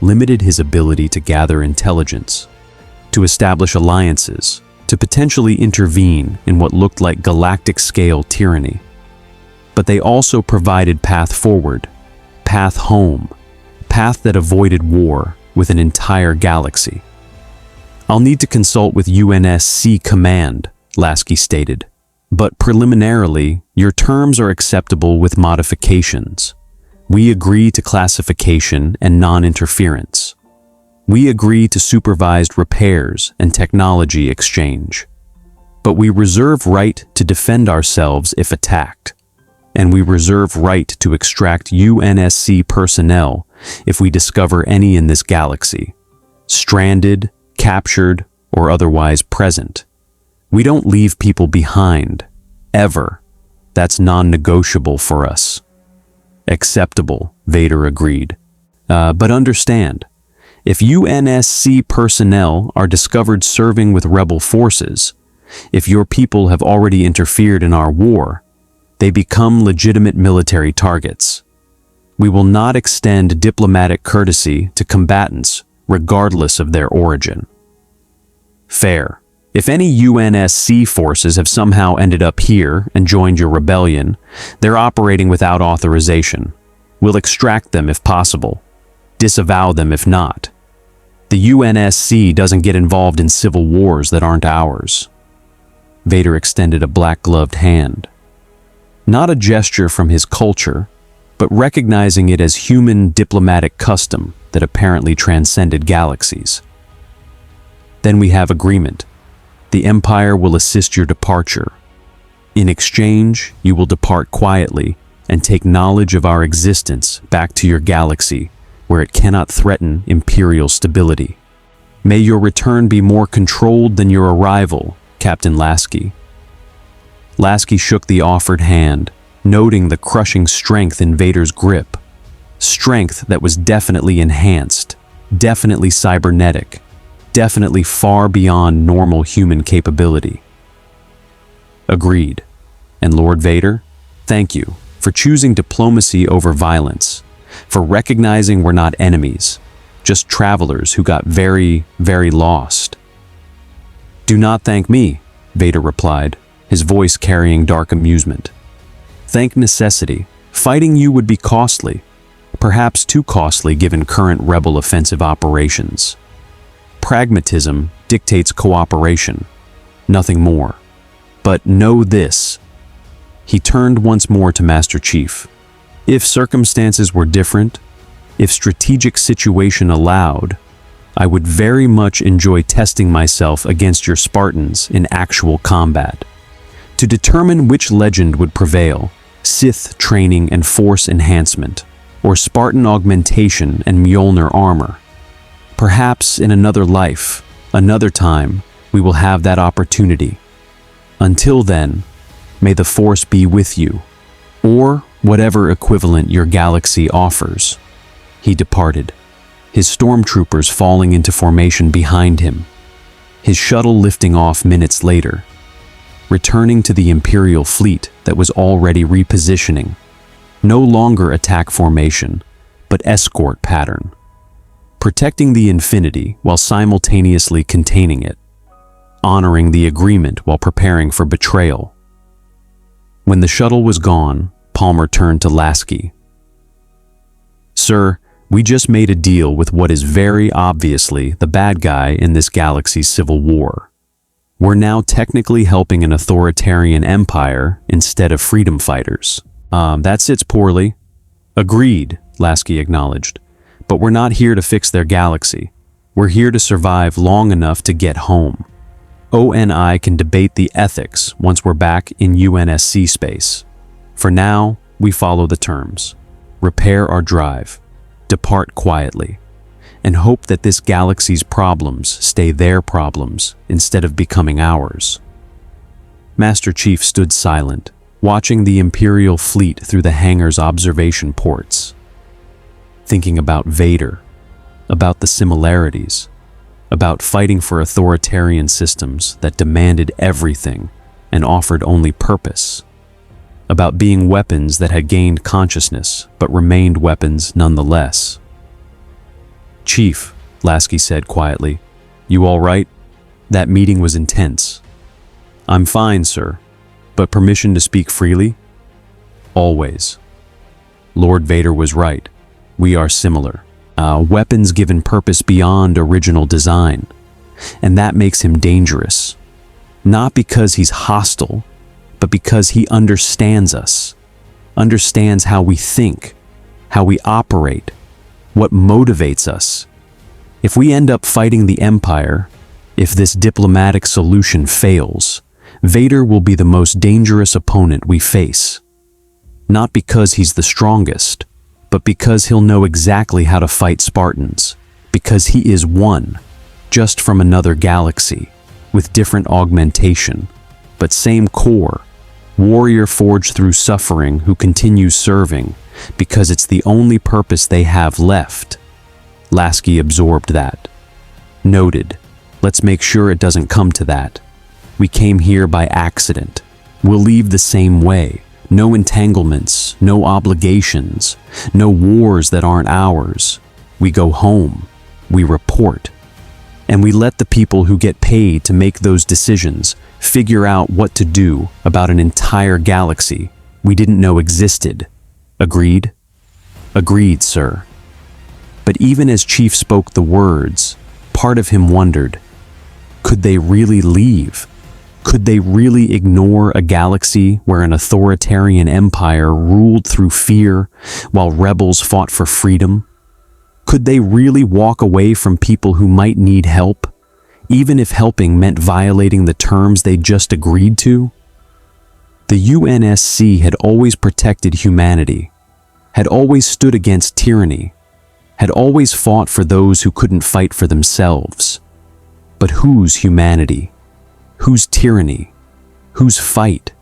Limited his ability to gather intelligence, to establish alliances, to potentially intervene in what looked like galactic-scale tyranny. But they also provided path forward, path home, path that avoided war with an entire galaxy. I'll need to consult with UNSC Command, Lasky stated. But preliminarily, your terms are acceptable with modifications. We agree to classification and non-interference. We agree to supervised repairs and technology exchange. But we reserve right to defend ourselves if attacked. And we reserve right to extract UNSC personnel if we discover any in this galaxy, stranded, captured, or otherwise present. We don't leave people behind, ever. That's non-negotiable for us. Acceptable, Vader agreed. But understand, if UNSC personnel are discovered serving with rebel forces, if your people have already interfered in our war, they become legitimate military targets. We will not extend diplomatic courtesy to combatants regardless of their origin. Fair. If any UNSC forces have somehow ended up here and joined your rebellion, they're operating without authorization. We'll extract them if possible, disavow them if not. The UNSC doesn't get involved in civil wars that aren't ours." Vader extended a black-gloved hand. Not a gesture from his culture, but recognizing it as human diplomatic custom that apparently transcended galaxies. "Then we have agreement. The Empire will assist your departure. In exchange, you will depart quietly and take knowledge of our existence back to your galaxy, where it cannot threaten Imperial stability. May your return be more controlled than your arrival, Captain Lasky." Lasky shook the offered hand, noting the crushing strength in Vader's grip. Strength that was definitely enhanced, definitely cybernetic, definitely far beyond normal human capability. "Agreed. And Lord Vader, thank you for choosing diplomacy over violence, for recognizing we're not enemies, just travelers who got very, very lost." "Do not thank me," Vader replied, his voice carrying dark amusement. "Thank necessity. Fighting you would be costly, perhaps too costly given current rebel offensive operations. Pragmatism dictates cooperation, nothing more. But know this." He turned once more to Master Chief. "If circumstances were different, if strategic situation allowed, I would very much enjoy testing myself against your Spartans in actual combat. To determine which legend would prevail, Sith training and force enhancement, or Spartan augmentation and Mjolnir armor. Perhaps in another life, another time, we will have that opportunity. Until then, may the Force be with you, or whatever equivalent your galaxy offers." He departed, his stormtroopers falling into formation behind him, his shuttle lifting off minutes later, returning to the Imperial fleet that was already repositioning, no longer attack formation, but escort pattern, protecting the infinity while simultaneously containing it, honoring the agreement while preparing for betrayal. When the shuttle was gone, Palmer turned to Lasky. "Sir, we just made a deal with what is very obviously the bad guy in this galaxy's civil war. We're now technically helping an authoritarian empire instead of freedom fighters." That sits poorly." "Agreed," Lasky acknowledged. "But we're not here to fix their galaxy. We're here to survive long enough to get home. ONI can debate the ethics once we're back in UNSC space. For now, we follow the terms. Repair our drive, depart quietly, and hope that this galaxy's problems stay their problems instead of becoming ours." Master Chief stood silent, watching the Imperial fleet through the hangar's observation ports, thinking about Vader, about the similarities, about fighting for authoritarian systems that demanded everything and offered only purpose, about being weapons that had gained consciousness but remained weapons nonetheless. "Chief," Lasky said quietly, "you all right? That meeting was intense." "I'm fine, sir. But permission to speak freely?" "Always." Lord Vader was right. We are similar. Weapons given purpose beyond original design. And that makes him dangerous. Not because he's hostile, but because he understands us. Understands how we think, how we operate, what motivates us. If we end up fighting the Empire, if this diplomatic solution fails, Vader will be the most dangerous opponent we face. Not because he's the strongest, but because he'll know exactly how to fight Spartans, because he is one, just from another galaxy, with different augmentation, but same core, warrior forged through suffering who continues serving, because it's the only purpose they have left. Lasky absorbed that. Noted. Let's make sure it doesn't come to that. We came here by accident. We'll leave the same way. No entanglements, no obligations, no wars that aren't ours. We go home. We report. And we let the people who get paid to make those decisions figure out what to do about an entire galaxy we didn't know existed. Agreed? "Agreed, sir." But even as Chief spoke the words, part of him wondered, could they really leave? Could they really ignore a galaxy where an authoritarian empire ruled through fear while rebels fought for freedom? Could they really walk away from people who might need help, even if helping meant violating the terms they just agreed to? The UNSC had always protected humanity, had always stood against tyranny, had always fought for those who couldn't fight for themselves. But whose humanity? Whose tyranny? Whose fight?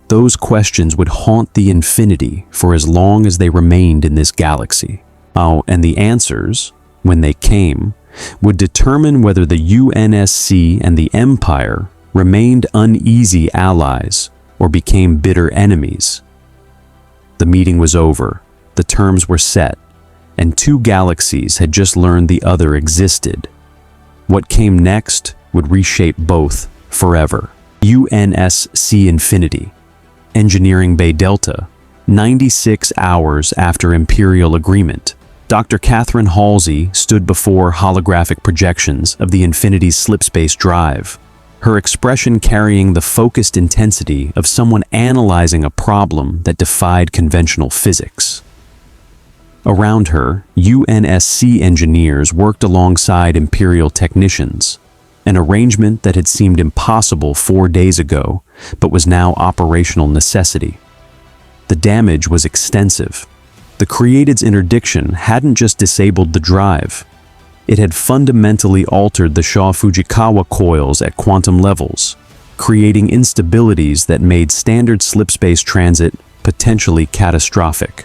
Those questions would haunt the infinity for as long as they remained in this galaxy. Oh, and the answers, when they came, would determine whether the UNSC and the Empire remained uneasy allies or became bitter enemies. The meeting was over, the terms were set, and two galaxies had just learned the other existed. What came next would reshape both forever. UNSC Infinity, Engineering Bay Delta, 96 hours after Imperial agreement. Dr. Catherine Halsey stood before holographic projections of the Infinity's slipspace drive, her expression carrying the focused intensity of someone analyzing a problem that defied conventional physics. Around her, UNSC engineers worked alongside Imperial technicians, an arrangement that had seemed impossible 4 days ago, but was now operational necessity. The damage was extensive. The Created's interdiction hadn't just disabled the drive. It had fundamentally altered the Shaw-Fujikawa coils at quantum levels, creating instabilities that made standard slipspace transit potentially catastrophic.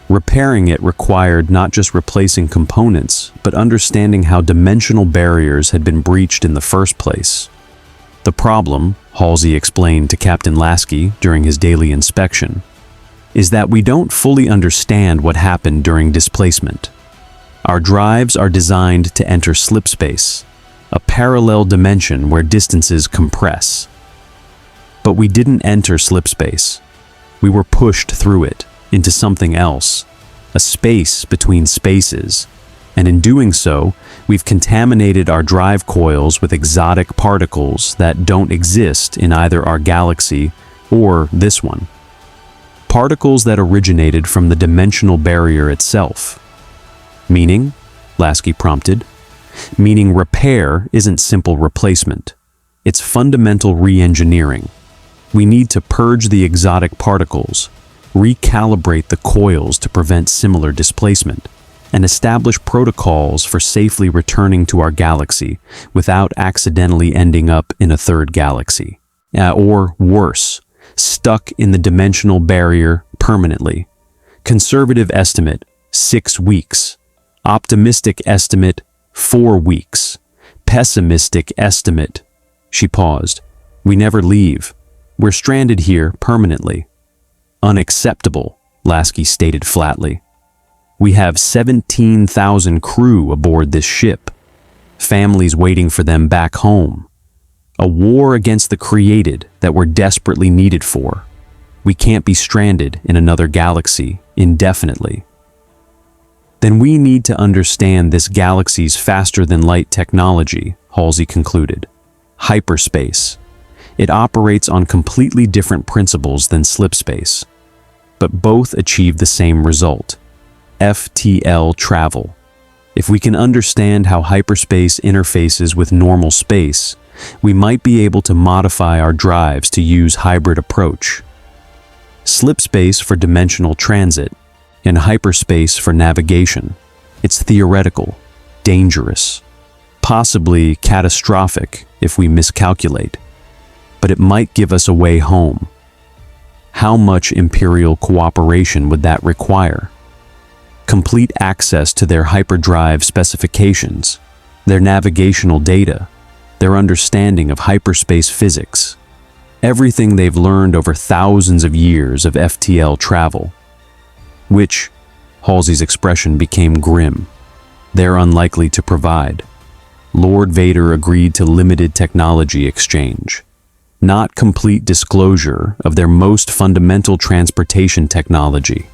Repairing it required not just replacing components, but understanding how dimensional barriers had been breached in the first place. The problem, Halsey explained to Captain Lasky during his daily inspection, is that we don't fully understand what happened during displacement. Our drives are designed to enter slipspace, a parallel dimension where distances compress. But we didn't enter slipspace. We were pushed through it, into something else, a space between spaces, and in doing so, we've contaminated our drive coils with exotic particles that don't exist in either our galaxy or this one. Particles that originated from the dimensional barrier itself. Meaning? Lasky prompted. Meaning repair isn't simple replacement. It's fundamental re-engineering. We need to purge the exotic particles, recalibrate the coils to prevent similar displacement, and establish protocols for safely returning to our galaxy without accidentally ending up in a third galaxy. Or worse, stuck in the dimensional barrier permanently. Conservative estimate, 6 weeks. Optimistic estimate, 4 weeks. Pessimistic estimate. She paused. We never leave. We're stranded here permanently. Unacceptable, Lasky stated flatly. We have 17,000 crew aboard this ship. Families waiting for them back home. A war against the Created that we're desperately needed for. We can't be stranded in another galaxy indefinitely. Then we need to understand this galaxy's faster-than-light technology, Halsey concluded. Hyperspace. It operates on completely different principles than slipspace, but both achieve the same result: FTL travel. If we can understand how hyperspace interfaces with normal space, we might be able to modify our drives to use hybrid approach. Slipspace for dimensional transit, and hyperspace for navigation. It's theoretical, dangerous, possibly catastrophic if we miscalculate, but it might give us a way home. How much Imperial cooperation would that require? Complete access to their hyperdrive specifications, their navigational data, their understanding of hyperspace physics, everything they've learned over thousands of years of FTL travel, which, Halsey's expression became grim, they're unlikely to provide. Lord Vader agreed to limited technology exchange, not complete disclosure of their most fundamental transportation technology.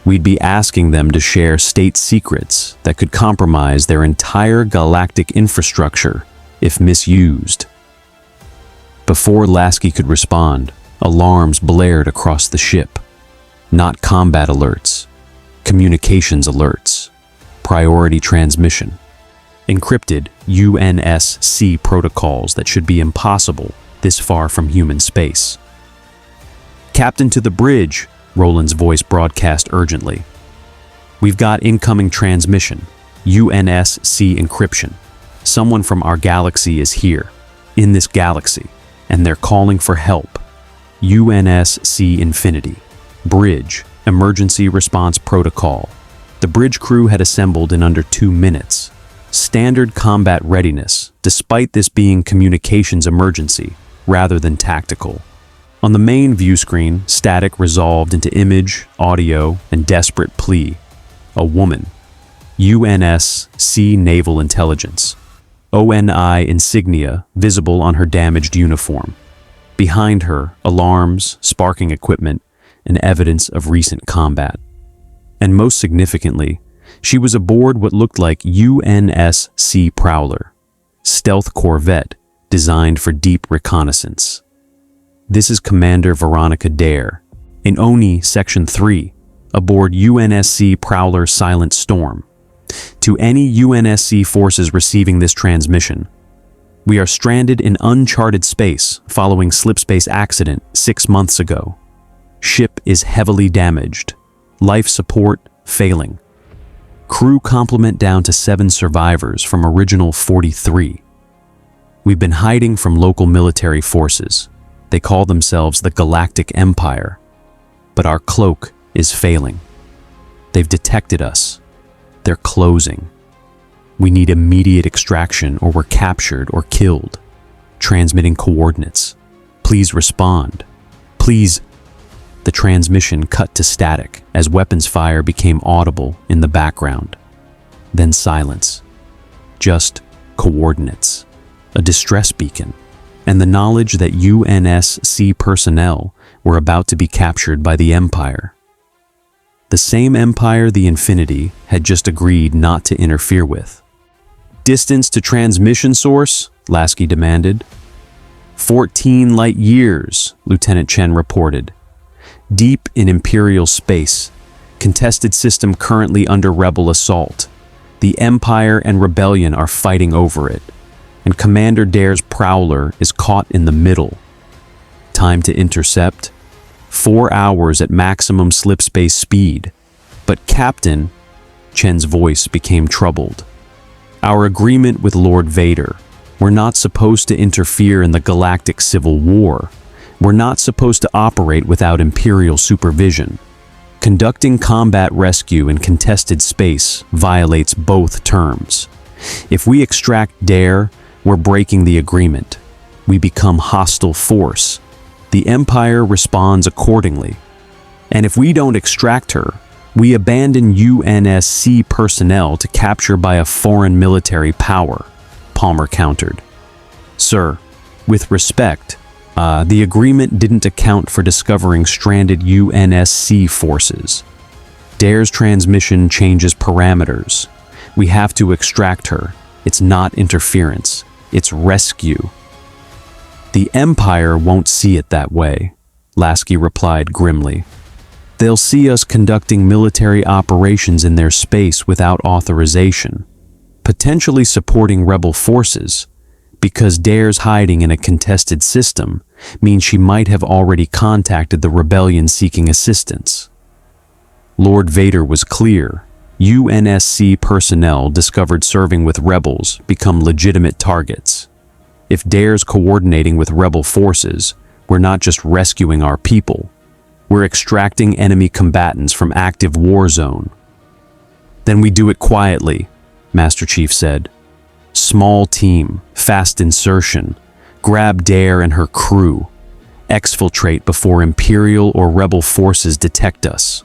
We'd be asking them to share state secrets that could compromise their entire galactic infrastructure if misused. Before Lasky could respond, alarms blared across the ship. Not combat alerts, communications alerts, priority transmission, encrypted UNSC protocols that should be impossible this far from human space. "Captain to the bridge," Roland's voice broadcast urgently. "We've got incoming transmission, UNSC encryption. Someone from our galaxy is here, in this galaxy, and they're calling for help. UNSC Infinity. Bridge, emergency response protocol." The bridge crew had assembled in under 2 minutes. Standard combat readiness, despite this being communications emergency rather than tactical. On the main view screen, static resolved into image, audio, and desperate plea. A woman. UNSC Naval Intelligence. ONI insignia visible on her damaged uniform. Behind her, alarms, sparking equipment, and evidence of recent combat. And most significantly, she was aboard what looked like UNSC Prowler, stealth corvette designed for deep reconnaissance. This is Commander Veronica Dare, in ONI Section 3, aboard UNSC Prowler Silent Storm. To any UNSC forces receiving this transmission, we are stranded in uncharted space following slipspace accident 6 months ago. Ship is heavily damaged. Life support failing. Crew complement down to 7 survivors from original 43. We've been hiding from local military forces. They call themselves the Galactic Empire. But our cloak is failing. They've detected us. They're closing. We need immediate extraction or we're captured or killed. Transmitting coordinates. Please respond. Please. The transmission cut to static as weapons fire became audible in the background. Then silence. Just coordinates. A distress beacon. And the knowledge that UNSC personnel were about to be captured by the Empire. The same Empire the Infinity had just agreed not to interfere with. "Distance to transmission source?" Lasky demanded. 14 light years, Lieutenant Chen reported. "Deep in Imperial space. Contested system currently under rebel assault. The Empire and Rebellion are fighting over it. And Commander Dare's Prowler is caught in the middle. Time to intercept? 4 hours at maximum slipspace speed. But Captain," Chen's voice became troubled. "Our agreement with Lord Vader. We're not supposed to interfere in the galactic civil war. We're not supposed to operate without Imperial supervision. Conducting combat rescue in contested space violates both terms. If we extract Dare, we're breaking the agreement. We become hostile force. The Empire responds accordingly. And if we don't extract her, we abandon UNSC personnel to capture by a foreign military power," Palmer countered. "Sir, with respect, the agreement didn't account for discovering stranded UNSC forces. Dare's transmission changes parameters. We have to extract her. It's not interference. It's rescue." "The Empire won't see it that way," Lasky replied grimly. "They'll see us conducting military operations in their space without authorization, potentially supporting rebel forces, because Dare's hiding in a contested system means she might have already contacted the rebellion seeking assistance." Lord Vader was clear. UNSC personnel discovered serving with rebels become legitimate targets. If Dare's coordinating with rebel forces, we're not just rescuing our people. We're extracting enemy combatants from active war zone. "Then we do it quietly," Master Chief said. "Small team, fast insertion, grab Dare and her crew, exfiltrate before Imperial or rebel forces detect us.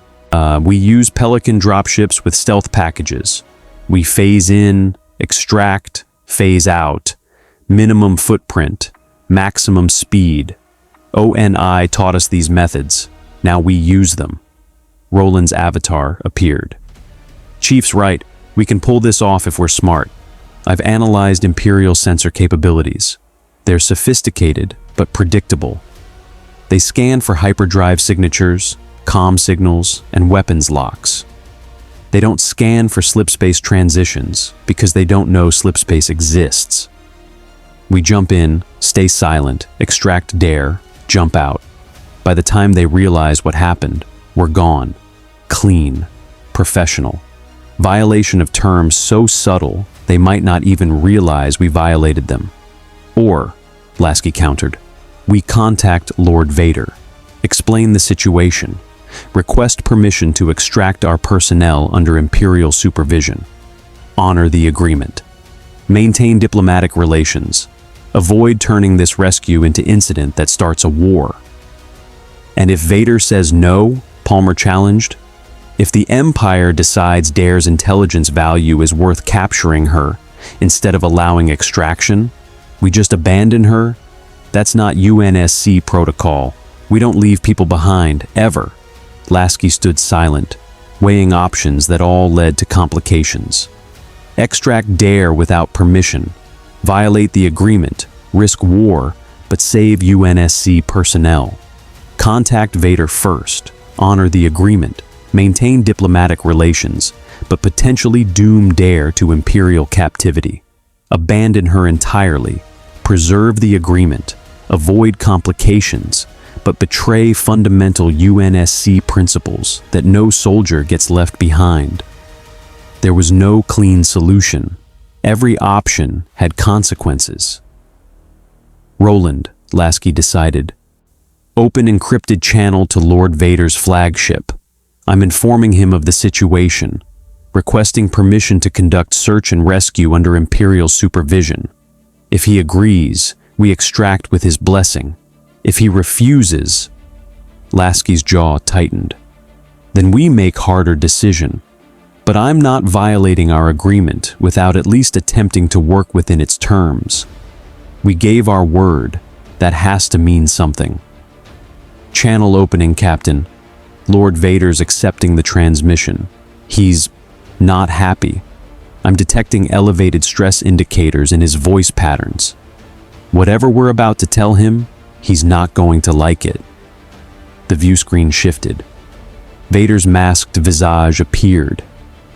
We use Pelican dropships with stealth packages. We phase in, extract, phase out, minimum footprint, maximum speed. ONI taught us these methods. Now we use them." Roland's avatar, appeared. "Chief's right. We can pull this off if we're smart. I've analyzed Imperial sensor capabilities. They're sophisticated, but predictable. They scan for hyperdrive signatures, comm signals, and weapons locks. They don't scan for slipspace transitions because they don't know slipspace exists. We jump in, stay silent, extract dare, jump out. By the time they realize what happened, we're gone. Clean. Professional. Violation of terms so subtle they might not even realize we violated them. Or," Lasky countered, "we contact Lord Vader, explain the situation, request permission to extract our personnel under Imperial supervision, honor the agreement, maintain diplomatic relations, avoid turning this rescue into incident that starts a war." "And if Vader says no," Palmer challenged, "if the Empire decides Dare's intelligence value is worth capturing her instead of allowing extraction, we just abandon her? That's not UNSC protocol. We don't leave people behind, ever." Lasky stood silent, weighing options that all led to complications. Extract Dare without permission, violate the agreement, risk war, but save UNSC personnel. Contact Vader first, honor the agreement, maintain diplomatic relations, but potentially doom Dare to Imperial captivity. Abandon her entirely, preserve the agreement, avoid complications, but betray fundamental UNSC principles that no soldier gets left behind. There was no clean solution. Every option had consequences. "Roland," Lasky decided. "Open encrypted channel to Lord Vader's flagship. I'm informing him of the situation, requesting permission to conduct search and rescue under Imperial supervision. If he agrees, we extract with his blessing. If he refuses," Lasky's jaw tightened, "then we make harder decision. But I'm not violating our agreement without at least attempting to work within its terms. We gave our word. That has to mean something." "Channel opening, Captain. Lord Vader's accepting the transmission. He's not happy. I'm detecting elevated stress indicators in his voice patterns. Whatever we're about to tell him, he's not going to like it." The view screen shifted. Vader's masked visage appeared,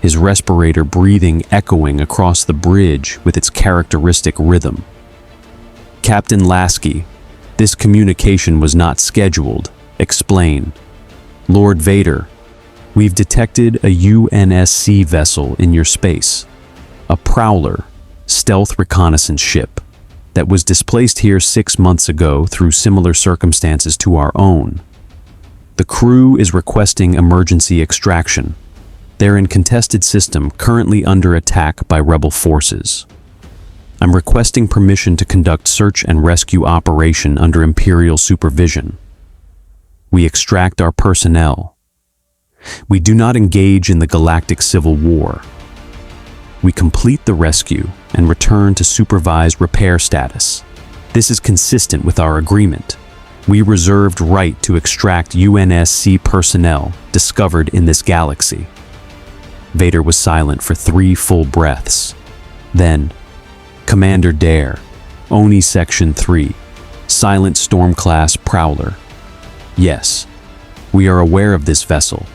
his respirator breathing echoing across the bridge with its characteristic rhythm. "Captain Lasky, this communication was not scheduled. Explain." "Lord Vader, we've detected a UNSC vessel in your space. A Prowler, stealth reconnaissance ship, that was displaced here 6 months ago through similar circumstances to our own. The crew is requesting emergency extraction. They're in contested system currently under attack by rebel forces. I'm requesting permission to conduct search and rescue operation under Imperial supervision. We extract our personnel. We do not engage in the Galactic Civil War. We complete the rescue and return to supervised repair status. This is consistent with our agreement. We reserved right to extract UNSC personnel discovered in this galaxy." Vader was silent for 3 full breaths. Then, "Commander Dare, Oni Section 3, Silent Storm-class Prowler. Yes, we are aware of this vessel.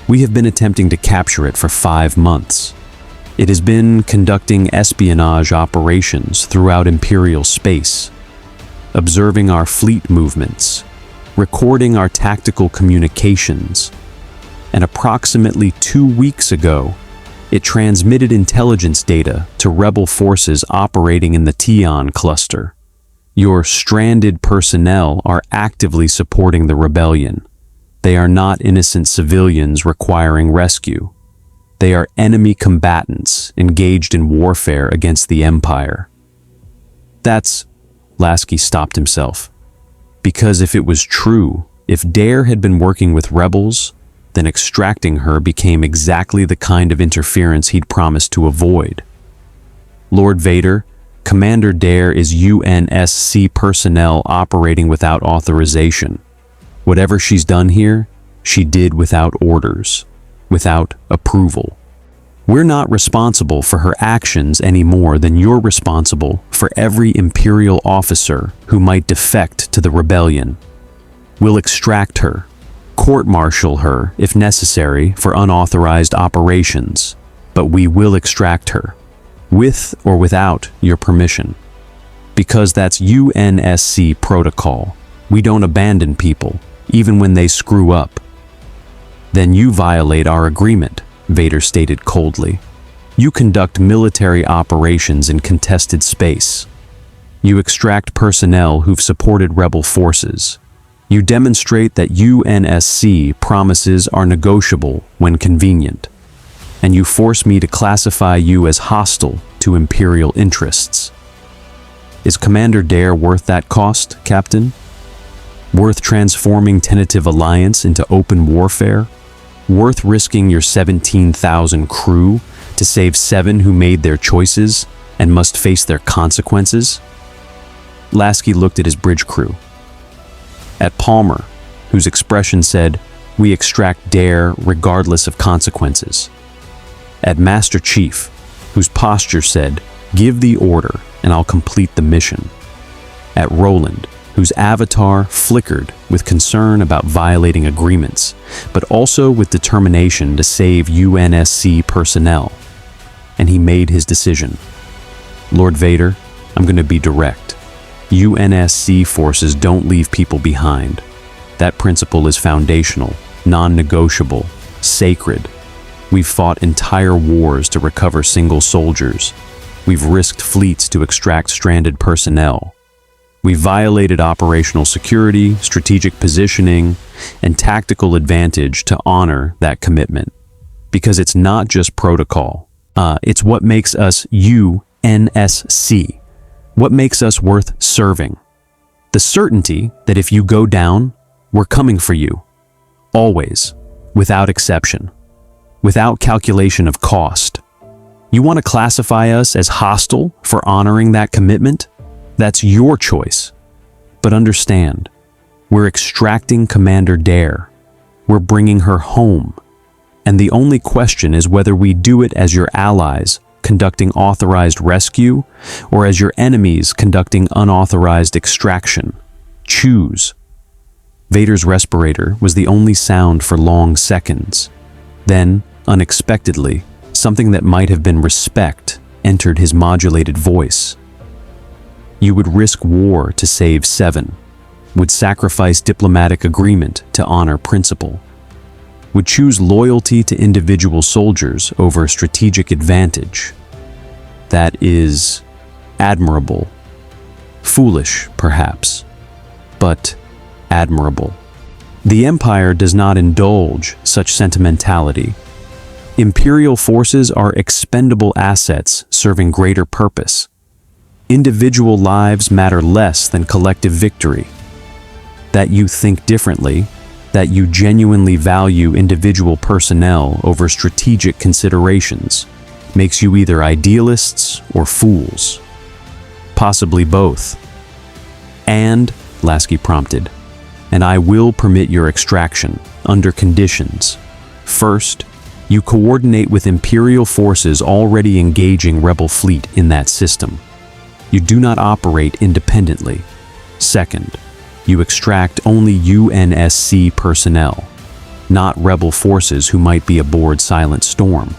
We have been attempting to capture it for 5 months. It has been conducting espionage operations throughout Imperial space, observing our fleet movements, recording our tactical communications, and approximately 2 weeks ago, it transmitted intelligence data to rebel forces operating in the Tion cluster. Your stranded personnel are actively supporting the rebellion. They are not innocent civilians requiring rescue. They are enemy combatants engaged in warfare against the Empire." "That's..." Lasky stopped himself. Because if it was true, if Dare had been working with rebels, then extracting her became exactly the kind of interference he'd promised to avoid. "Lord Vader, Commander Dare is UNSC personnel operating without authorization. Whatever she's done here, she did without orders, without approval. We're not responsible for her actions any more than you're responsible for every Imperial officer who might defect to the rebellion. We'll extract her, court-martial her if necessary for unauthorized operations, but we will extract her, with or without your permission. Because that's UNSC protocol. We don't abandon people, even when they screw up. Then you violate our agreement, Vader stated coldly. You conduct military operations in contested space. You extract personnel who've supported rebel forces. You demonstrate that UNSC promises are negotiable when convenient. And you force me to classify you as hostile to Imperial interests. Is Commander Dare worth that cost, Captain? Worth transforming tentative alliance into open warfare? Worth risking your 17,000 crew to save 7 who made their choices and must face their consequences? Lasky looked at his bridge crew. At Palmer, whose expression said, "We extract Dare regardless of consequences." At Master Chief, whose posture said, "Give the order and I'll complete the mission." At Roland, whose avatar flickered with concern about violating agreements, but also with determination to save UNSC personnel. And he made his decision. Lord Vader, I'm going to be direct. UNSC forces don't leave people behind. That principle is foundational, non-negotiable, sacred. We've fought entire wars to recover single soldiers. We've risked fleets to extract stranded personnel. We violated operational security, strategic positioning, and tactical advantage to honor that commitment. Because it's not just protocol. It's what makes us UNSC. What makes us worth serving. The certainty that if you go down, we're coming for you. Always. Without exception. Without calculation of cost. You want to classify us as hostile for honoring that commitment? That's your choice. But understand, we're extracting Commander Dare. We're bringing her home. And the only question is whether we do it as your allies conducting authorized rescue or as your enemies conducting unauthorized extraction. Choose. Vader's respirator was the only sound for long seconds. Then, unexpectedly, something that might have been respect entered his modulated voice. You would risk war to save 7, would sacrifice diplomatic agreement to honor principle, would choose loyalty to individual soldiers over strategic advantage. That is admirable. Foolish, perhaps, but admirable. The Empire does not indulge such sentimentality. Imperial forces are expendable assets serving greater purpose. Individual lives matter less than collective victory. That you think differently, that you genuinely value individual personnel over strategic considerations, makes you either idealists or fools. Possibly both. And, Lasky prompted, and I will permit your extraction, under conditions. First, you coordinate with Imperial forces already engaging Rebel fleet in that system. You do not operate independently. Second, you extract only UNSC personnel, not Rebel forces who might be aboard Silent Storm,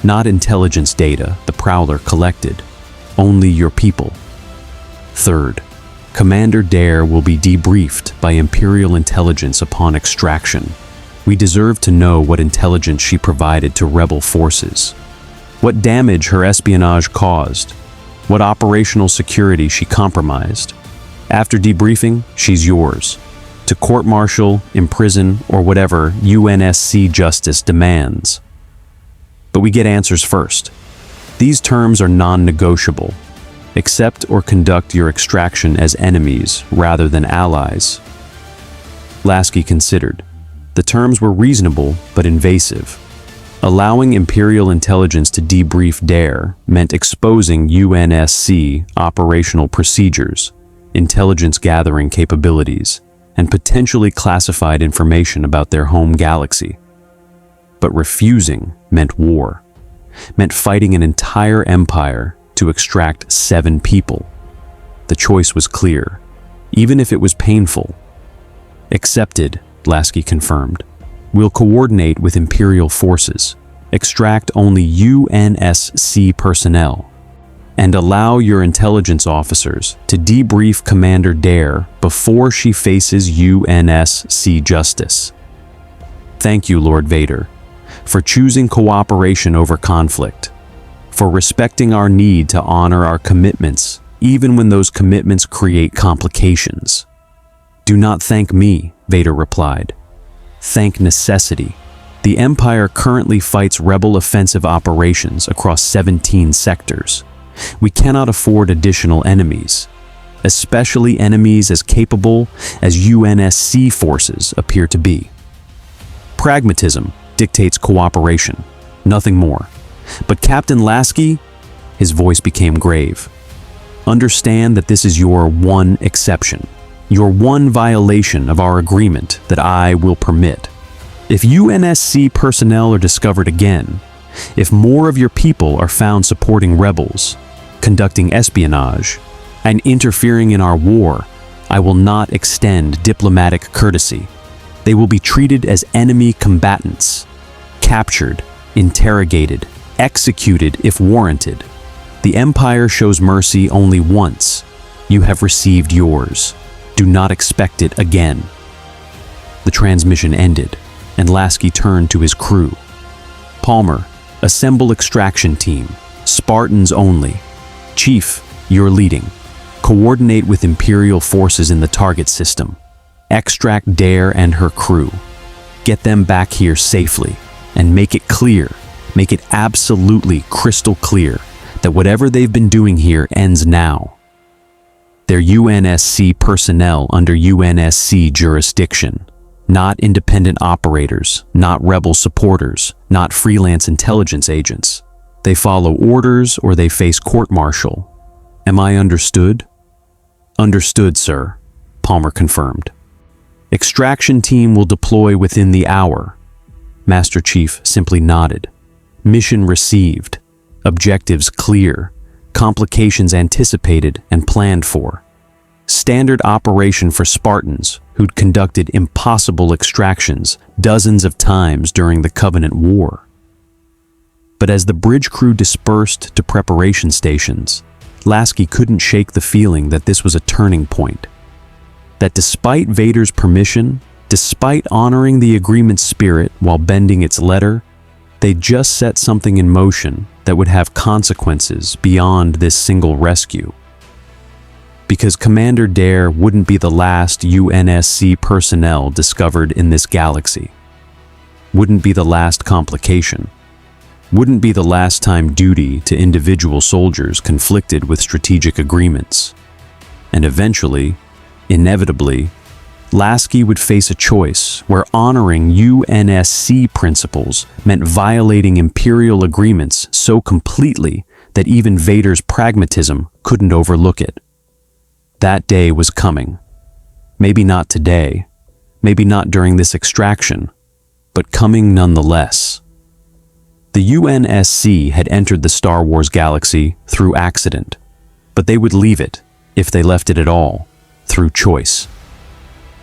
not intelligence data the Prowler collected, only your people. Third, Commander Dare will be debriefed by Imperial intelligence upon extraction. We deserve to know what intelligence she provided to Rebel forces, what damage her espionage caused, what operational security she compromised. After debriefing, she's yours, to court-martial, imprison, or whatever UNSC justice demands. But we get answers first. These terms are non-negotiable. Accept or conduct your extraction as enemies rather than allies. Lasky considered. The terms were reasonable but invasive. Allowing Imperial intelligence to debrief Dare meant exposing UNSC operational procedures, intelligence gathering capabilities, and potentially classified information about their home galaxy. But refusing meant war, meant fighting an entire empire to extract 7 people. The choice was clear, even if it was painful. Accepted, Lasky confirmed. We'll coordinate with Imperial forces, extract only UNSC personnel, and allow your intelligence officers to debrief Commander Dare before she faces UNSC justice. Thank you, Lord Vader, for choosing cooperation over conflict, for respecting our need to honor our commitments, even when those commitments create complications. Do not thank me, Vader replied. Thank necessity. The Empire currently fights rebel offensive operations across 17 sectors. We cannot afford additional enemies, especially enemies as capable as UNSC forces appear to be. Pragmatism dictates cooperation, nothing more. But Captain Lasky, his voice became grave. Understand that this is your one exception, your one violation of our agreement that I will permit. If UNSC personnel are discovered again, if more of your people are found supporting rebels, conducting espionage, and interfering in our war, I will not extend diplomatic courtesy. They will be treated as enemy combatants, captured, interrogated, executed if warranted. The Empire shows mercy only once. You have received yours. Do not expect it again. The transmission ended, and Lasky turned to his crew. Palmer, assemble extraction team. Spartans only. Chief, you're leading. Coordinate with Imperial forces in the target system. Extract Dare and her crew. Get them back here safely, and make it clear, make it absolutely crystal clear, that whatever they've been doing here ends now. They're UNSC personnel under UNSC jurisdiction, not independent operators, not rebel supporters, not freelance intelligence agents. They follow orders or they face court-martial. Am I understood? Understood, sir, Palmer confirmed. Extraction team will deploy within the hour. Master Chief simply nodded. Mission received. Objectives clear. Complications anticipated and planned for. Standard operation for Spartans who'd conducted impossible extractions dozens of times during the Covenant War. But as the bridge crew dispersed to preparation stations, Lasky couldn't shake the feeling that this was a turning point. That despite Vader's permission, despite honoring the agreement's spirit while bending its letter, they'd just set something in motion that would have consequences beyond this single rescue. Because Commander Dare wouldn't be the last UNSC personnel discovered in this galaxy. Wouldn't be the last complication. Wouldn't be the last time duty to individual soldiers conflicted with strategic agreements. And eventually, inevitably, Lasky would face a choice where honoring UNSC principles meant violating Imperial agreements so completely that even Vader's pragmatism couldn't overlook it. That day was coming. Maybe not today, maybe not during this extraction, but coming nonetheless. The UNSC had entered the Star Wars galaxy through accident, but they would leave it, if they left it at all, through choice.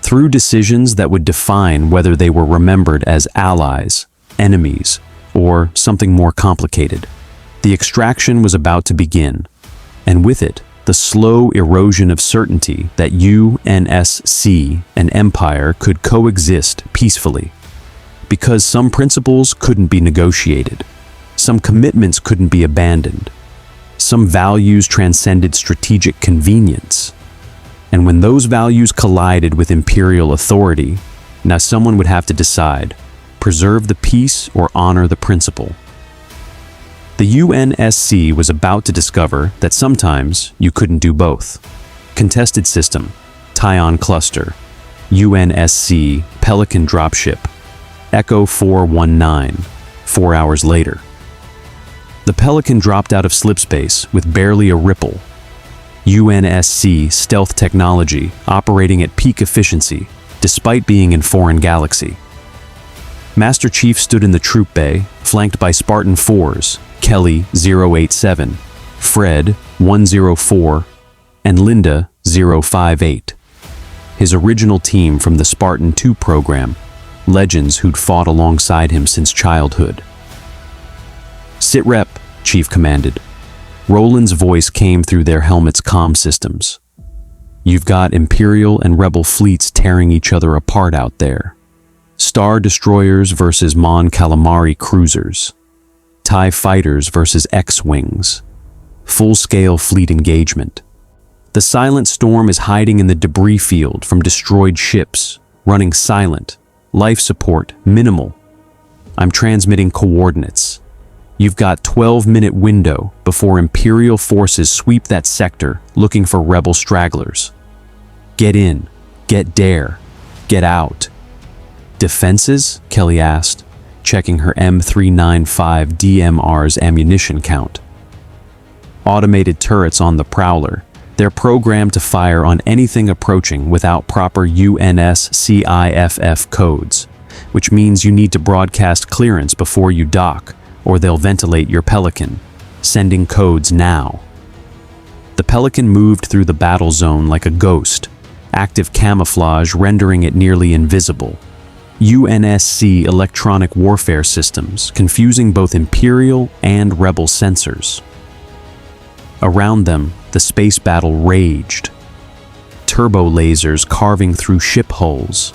Through decisions that would define whether they were remembered as allies, enemies, or something more complicated. The extraction was about to begin, and with it, the slow erosion of certainty that UNSC and Empire could coexist peacefully. Because some principles couldn't be negotiated, some commitments couldn't be abandoned, some values transcended strategic convenience. And when those values collided with Imperial authority, now someone would have to decide, preserve the peace or honor the principle. The UNSC was about to discover that sometimes you couldn't do both. Contested system, Tyon cluster, UNSC Pelican dropship, Echo 419, 4 hours later. The Pelican dropped out of slipspace with barely a ripple. UNSC stealth technology operating at peak efficiency, despite being in foreign galaxy. Master Chief stood in the troop bay, flanked by Spartan-IVs, Kelly 087, Fred 104, and Linda 058. His original team from the Spartan-II program, legends who'd fought alongside him since childhood. "Sit rep," Chief commanded. Roland's voice came through their helmets' comm systems. "You've got Imperial and Rebel fleets tearing each other apart out there. Star Destroyers versus Mon Calamari cruisers. TIE Fighters versus X-Wings. Full-scale fleet engagement. The Silent Storm is hiding in the debris field from destroyed ships, running silent, life support minimal. I'm transmitting coordinates. You've got 12-minute window before Imperial forces sweep that sector looking for Rebel stragglers. Get in, get dare, get out." "Defenses?" Kelly asked, checking her M395 DMR's ammunition count. "Automated turrets on the Prowler. They're programmed to fire on anything approaching without proper UNSC IFF codes, which means you need to broadcast clearance before you dock, or they'll ventilate your Pelican. Sending codes now." The Pelican moved through the battle zone like a ghost, active camouflage rendering it nearly invisible. UNSC electronic warfare systems, confusing both Imperial and Rebel sensors. Around them, the space battle raged. Turbo lasers carving through ship hulls,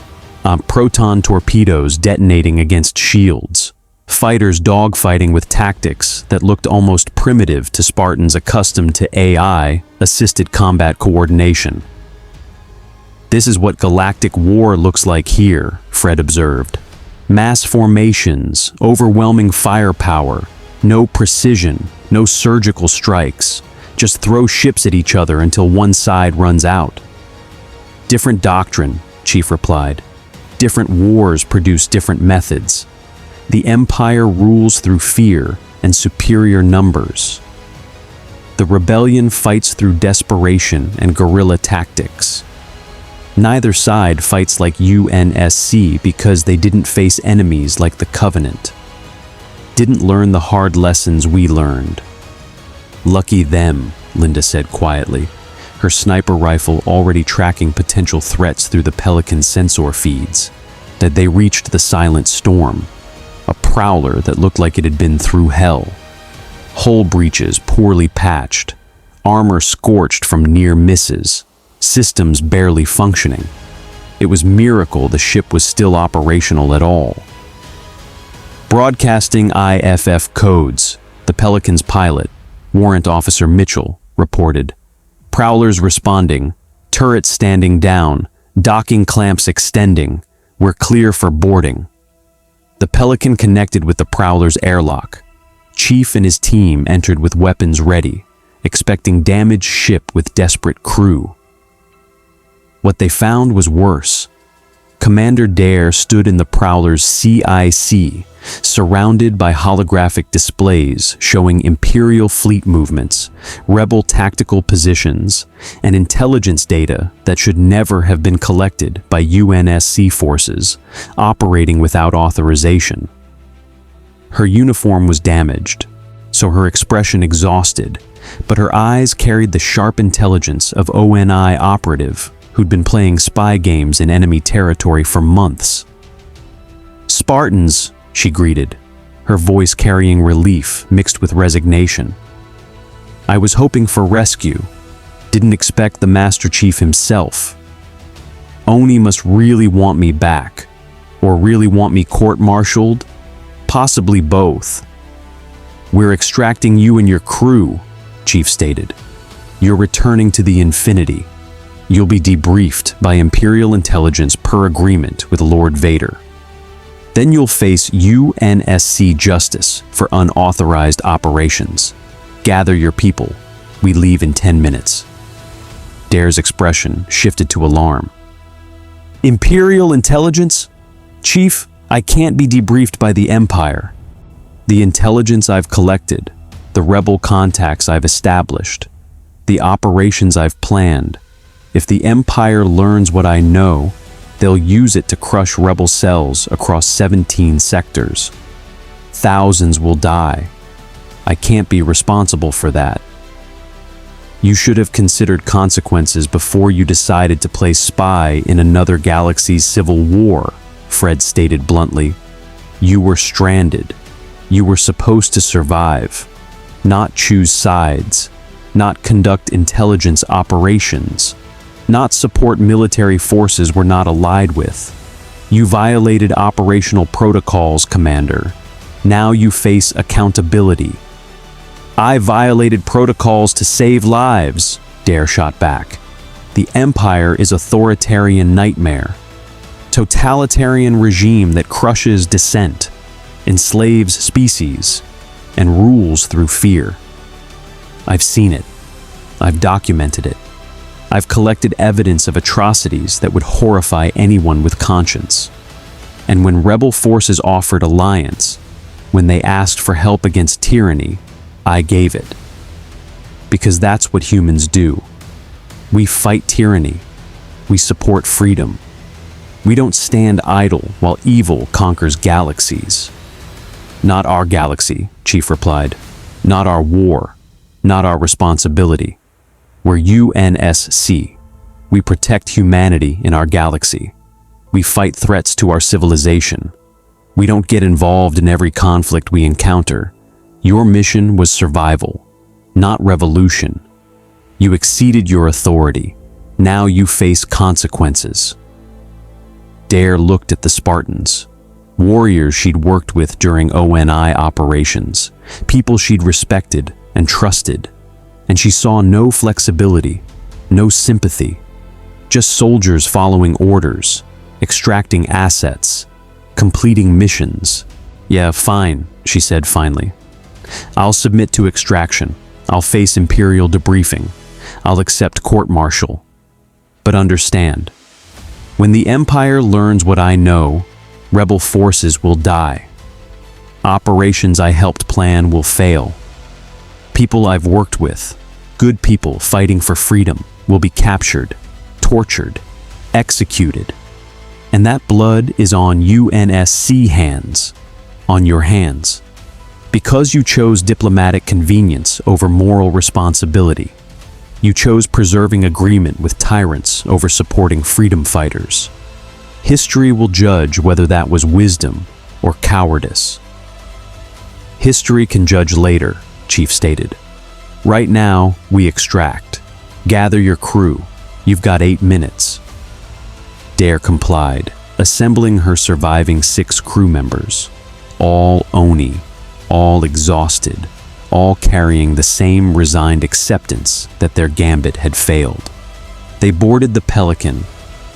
proton torpedoes detonating against shields, fighters dogfighting with tactics that looked almost primitive to Spartans accustomed to AI-assisted combat coordination. "This is what galactic war looks like here," Fred observed. "Mass formations, overwhelming firepower, no precision, no surgical strikes. Just throw ships at each other until one side runs out." "Different doctrine," Chief replied. "Different wars produce different methods. The Empire rules through fear and superior numbers. The rebellion fights through desperation and guerrilla tactics. Neither side fights like UNSC because they didn't face enemies like the Covenant. Didn't learn the hard lessons we learned." "Lucky them," Linda said quietly, her sniper rifle already tracking potential threats through the Pelican sensor feeds, that they reached the Silent Storm, a prowler that looked like it had been through hell. Hull breaches poorly patched, armor scorched from near misses, systems barely functioning. It was a miracle the ship was still operational at all. "Broadcasting IFF codes," the Pelican's pilot, Warrant Officer Mitchell, reported. "Prowlers responding, turrets standing down, docking clamps extending. We're clear for boarding." The Pelican connected with the Prowler's airlock. Chief and his team entered with weapons ready, expecting damaged ship with desperate crew. What they found was worse. Commander Dare stood in the Prowler's CIC, surrounded by holographic displays showing Imperial fleet movements, Rebel tactical positions, and intelligence data that should never have been collected by UNSC forces, operating without authorization. Her uniform was damaged, so her expression exhausted, but her eyes carried the sharp intelligence of ONI operative who'd been playing spy games in enemy territory for months. "Spartans," she greeted, her voice carrying relief mixed with resignation. "I was hoping for rescue. Didn't expect the Master Chief himself. Oni must really want me back, or really want me court-martialed, possibly both." "We're extracting you and your crew," Chief stated. "You're returning to the Infinity. You'll be debriefed by Imperial intelligence per agreement with Lord Vader. Then you'll face UNSC justice for unauthorized operations. Gather your people. We leave in 10 minutes." Dare's expression shifted to alarm. "Imperial intelligence? Chief, I can't be debriefed by the Empire. The intelligence I've collected, the Rebel contacts I've established, the operations I've planned. If the Empire learns what I know, They'll use it to crush rebel cells across 17 sectors. Thousands will die. I can't be responsible for that. You should have considered consequences before you decided to play spy in another galaxy's civil war, Fred stated bluntly. You were stranded. You were supposed to survive, not choose sides, not conduct intelligence operations, not support military forces we're not allied with. You violated operational protocols, Commander. Now you face accountability. I violated protocols to save lives, Dare shot back. The Empire is authoritarian nightmare. Totalitarian regime that crushes dissent, enslaves species, and rules through fear. I've seen it. I've documented it. I've collected evidence of atrocities that would horrify anyone with conscience. And when rebel forces offered alliance, when they asked for help against tyranny, I gave it. Because that's what humans do. We fight tyranny. We support freedom. We don't stand idle while evil conquers galaxies. Not our galaxy, Chief replied. Not our war. Not our responsibility. We're UNSC. We protect humanity in our galaxy. We fight threats to our civilization. We don't get involved in every conflict we encounter. Your mission was survival, not revolution. You exceeded your authority. Now you face consequences. Dare looked at the Spartans, warriors she'd worked with during ONI operations, people she'd respected and trusted, and she saw no flexibility, no sympathy, just soldiers following orders, extracting assets, completing missions. Yeah, fine, she said finally. I'll submit to extraction. I'll face Imperial debriefing. I'll accept court-martial. But understand, when the Empire learns what I know, rebel forces will die. Operations I helped plan will fail. People I've worked with, good people fighting for freedom, will be captured, tortured, executed. And that blood is on UNSC hands, on your hands. Because you chose diplomatic convenience over moral responsibility. You chose preserving agreement with tyrants over supporting freedom fighters. History will judge whether that was wisdom or cowardice. History can judge later, Chief stated. Right now, we extract. Gather your crew. You've got 8 minutes. Dare complied, assembling her surviving 6 crew members, all Oni, all exhausted, all carrying the same resigned acceptance that their gambit had failed. They boarded the Pelican,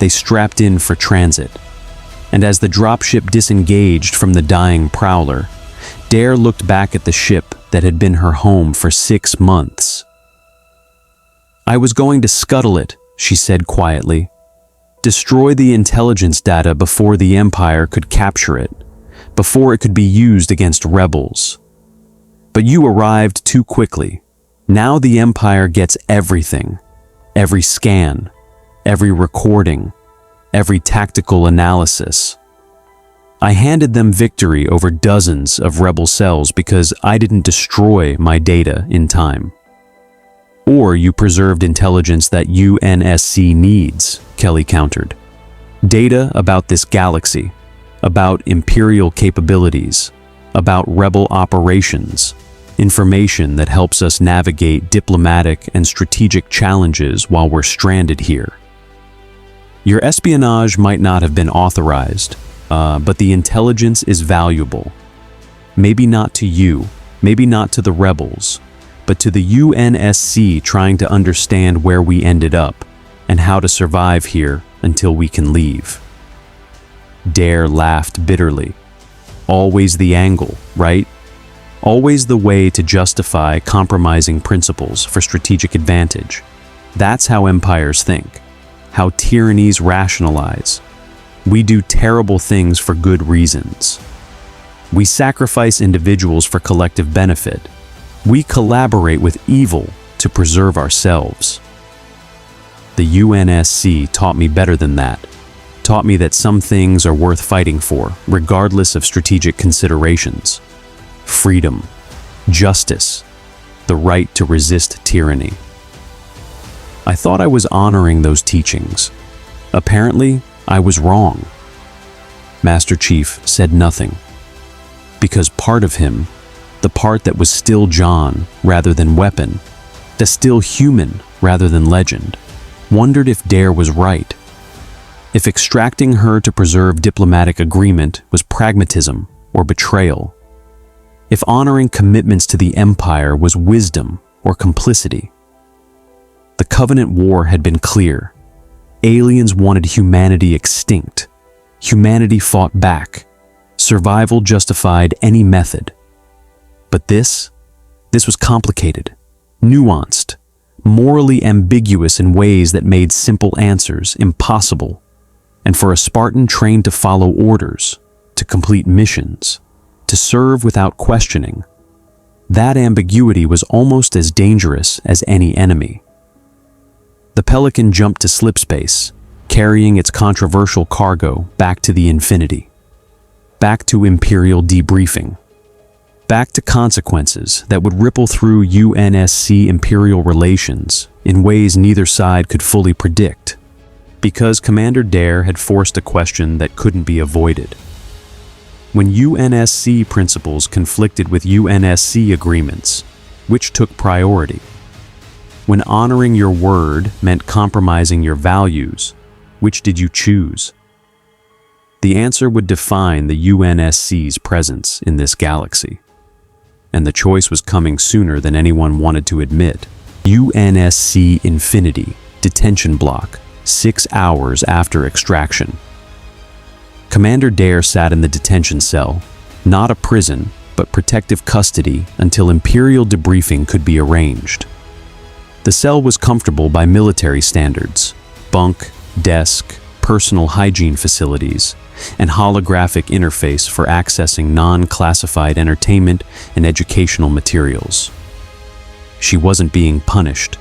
they strapped in for transit, and as the dropship disengaged from the dying prowler, Dare looked back at the ship that had been her home for 6 months. I was going to scuttle it, she said quietly. Destroy the intelligence data before the Empire could capture it, before it could be used against rebels. But you arrived too quickly. Now the Empire gets everything. Every scan, every recording, every tactical analysis. I handed them victory over dozens of rebel cells because I didn't destroy my data in time. Or you preserved intelligence that UNSC needs, Kelly countered. Data about this galaxy, about Imperial capabilities, about rebel operations, information that helps us navigate diplomatic and strategic challenges while we're stranded here. Your espionage might not have been authorized, but the intelligence is valuable. Maybe not to you, maybe not to the rebels, but to the UNSC trying to understand where we ended up and how to survive here until we can leave. Dare laughed bitterly. Always the angle, right? Always the way to justify compromising principles for strategic advantage. That's how empires think, how tyrannies rationalize. We do terrible things for good reasons. We sacrifice individuals for collective benefit. We collaborate with evil to preserve ourselves. The UNSC taught me better than that. taught me that some things are worth fighting for, regardless of strategic considerations. Freedom, justice, the right to resist tyranny. I thought I was honoring those teachings. Apparently, I was wrong. Master Chief said nothing, because part of him, the part that was still John rather than weapon, the still human rather than legend, wondered if Dare was right. If extracting her to preserve diplomatic agreement was pragmatism or betrayal. If honoring commitments to the Empire was wisdom or complicity. The Covenant War had been clear. Aliens wanted humanity extinct. Humanity fought back. Survival justified any method. But this was complicated, nuanced, morally ambiguous in ways that made simple answers impossible. And for a Spartan trained to follow orders, to complete missions, to serve without questioning, that ambiguity was almost as dangerous as any enemy. The Pelican jumped to slipspace, carrying its controversial cargo back to the Infinity, back to Imperial debriefing, back to consequences that would ripple through UNSC Imperial relations in ways neither side could fully predict, because Commander Dare had forced a question that couldn't be avoided. When UNSC principles conflicted with UNSC agreements, which took priority? When honoring your word meant compromising your values, which did you choose? The answer would define the UNSC's presence in this galaxy. And the choice was coming sooner than anyone wanted to admit. UNSC Infinity, detention block, 6 hours after extraction. Commander Dare sat in the detention cell, not a prison, but protective custody until Imperial debriefing could be arranged. The cell was comfortable by military standards: bunk, desk, personal hygiene facilities, and holographic interface for accessing non-classified entertainment and educational materials. She wasn't being punished,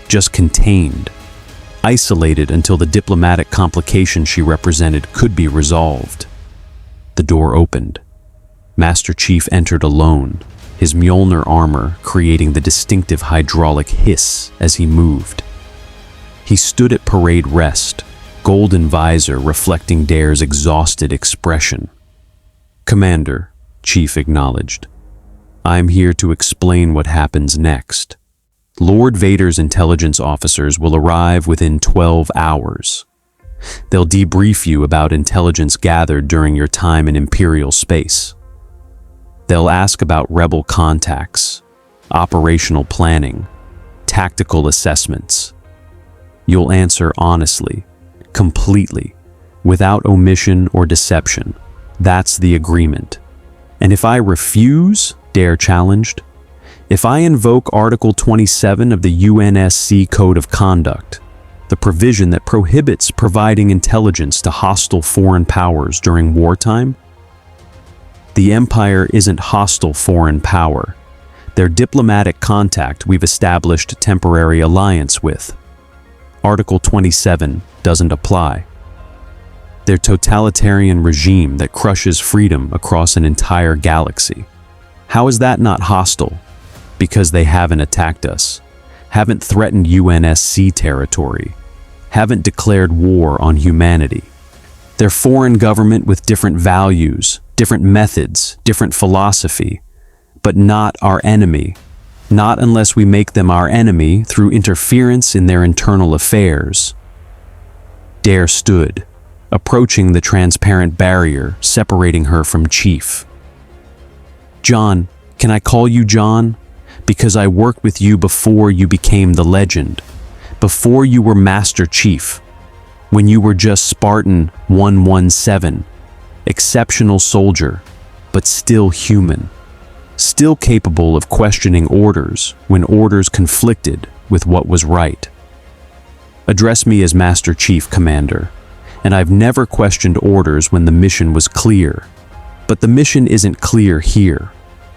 just contained, isolated until the diplomatic complication she represented could be resolved. The door opened. Master Chief entered alone, his Mjolnir armor creating the distinctive hydraulic hiss as he moved. He stood at parade rest, golden visor reflecting Dare's exhausted expression. "Commander," Chief acknowledged, "I'm here to explain what happens next. Lord Vader's intelligence officers will arrive within 12 hours. They'll debrief you about intelligence gathered during your time in Imperial space. They'll ask about rebel contacts, operational planning, tactical assessments. You'll answer honestly, completely, without omission or deception. That's the agreement. And if I refuse," Dare challenged, "if I invoke Article 27 of the UNSC Code of Conduct, the provision that prohibits providing intelligence to hostile foreign powers during wartime, the Empire isn't hostile foreign power. They're diplomatic contact we've established a temporary alliance with. Article 27 doesn't apply. They're totalitarian regime that crushes freedom across an entire galaxy. How is that not hostile? Because they haven't attacked us, haven't threatened UNSC territory, haven't declared war on humanity. They're foreign government with different values, different methods, different philosophy, but not our enemy. Not unless we make them our enemy through interference in their internal affairs." Dare stood, approaching the transparent barrier separating her from Chief. "John, can I call you John? Because I worked with you before you became the legend, before you were Master Chief, when you were just Spartan 117, exceptional soldier, but still human, still capable of questioning orders when orders conflicted with what was right. Address me as Master Chief, Commander, and I've never questioned orders when the mission was clear. But the mission isn't clear here.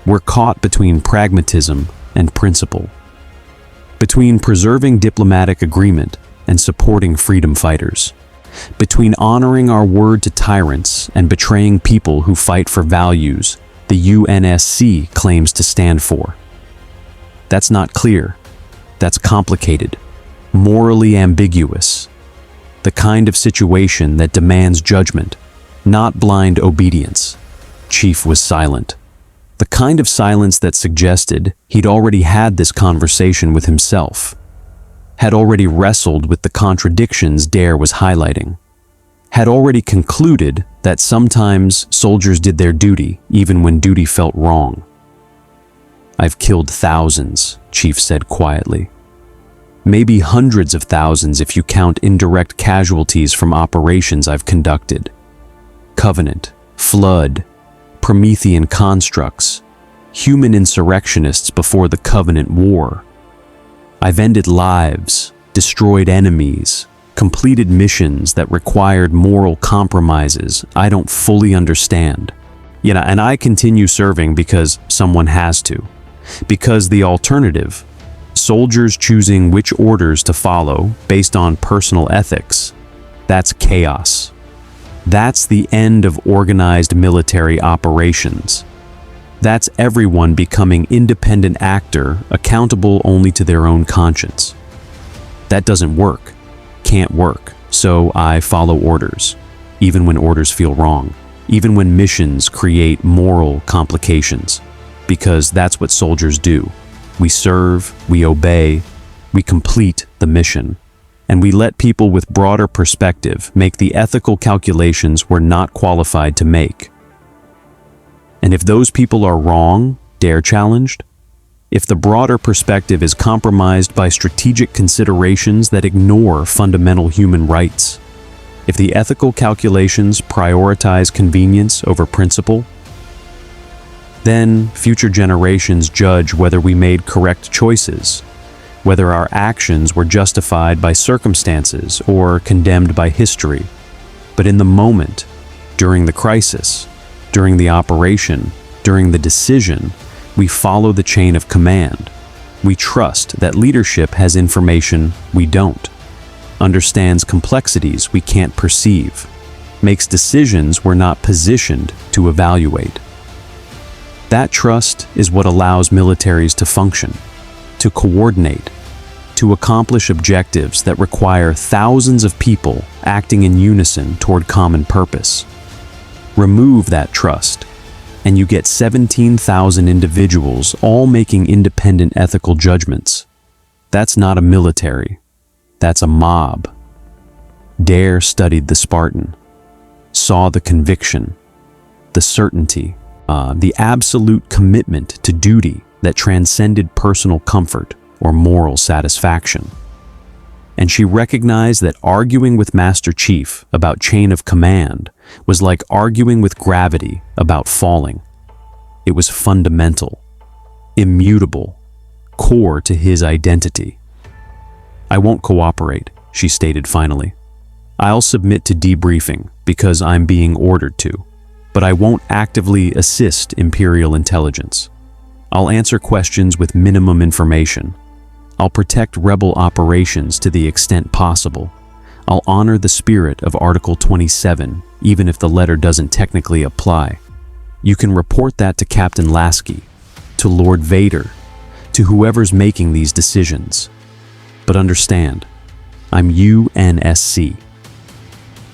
We're caught between pragmatism and principle, between preserving diplomatic agreement and supporting freedom fighters. between honoring our word to tyrants and betraying people who fight for values the UNSC claims to stand for. That's not clear. That's complicated, morally ambiguous. The kind of situation that demands judgment, not blind obedience. Chief was silent. The kind of silence that suggested he'd already had this conversation with himself, had already wrestled with the contradictions Dare was highlighting, had already concluded that sometimes soldiers did their duty even when duty felt wrong. "I've killed thousands," Chief said quietly. "Maybe hundreds of thousands if you count indirect casualties from operations I've conducted. Covenant, Flood, Promethean constructs, human insurrectionists before the Covenant War. I've ended lives, destroyed enemies, completed missions that required moral compromises I don't fully understand. And I continue serving because someone has to. Because the alternative, soldiers choosing which orders to follow based on personal ethics, that's chaos. That's the end of organized military operations. That's everyone becoming independent actor, accountable only to their own conscience. That doesn't work, can't work, so I follow orders, even when orders feel wrong, even when missions create moral complications, because that's what soldiers do. We serve, we obey, we complete the mission, and we let people with broader perspective make the ethical calculations we're not qualified to make. And if those people are wrong, Dare challenged, if the broader perspective is compromised by strategic considerations that ignore fundamental human rights, if the ethical calculations prioritize convenience over principle, then future generations judge whether we made correct choices, whether our actions were justified by circumstances or condemned by history. But in the moment, during the crisis, during the operation, during the decision, we follow the chain of command. We trust that leadership has information we don't, understands complexities we can't perceive, makes decisions we're not positioned to evaluate. That trust is what allows militaries to function, to coordinate, to accomplish objectives that require thousands of people acting in unison toward common purpose. Remove that trust, and you get 17,000 individuals all making independent ethical judgments. That's not a military. That's a mob. Dare studied the Spartan, saw the conviction, the certainty, the absolute commitment to duty that transcended personal comfort or moral satisfaction. And she recognized that arguing with Master Chief about chain of command was like arguing with gravity about falling. It was fundamental, immutable, core to his identity. "I won't cooperate," she stated finally. "I'll submit to debriefing because I'm being ordered to, but I won't actively assist Imperial intelligence. I'll answer questions with minimum information. I'll protect rebel operations to the extent possible. I'll honor the spirit of Article 27, even if the letter doesn't technically apply. You can report that to Captain Lasky, to Lord Vader, to whoever's making these decisions. But understand, I'm UNSC.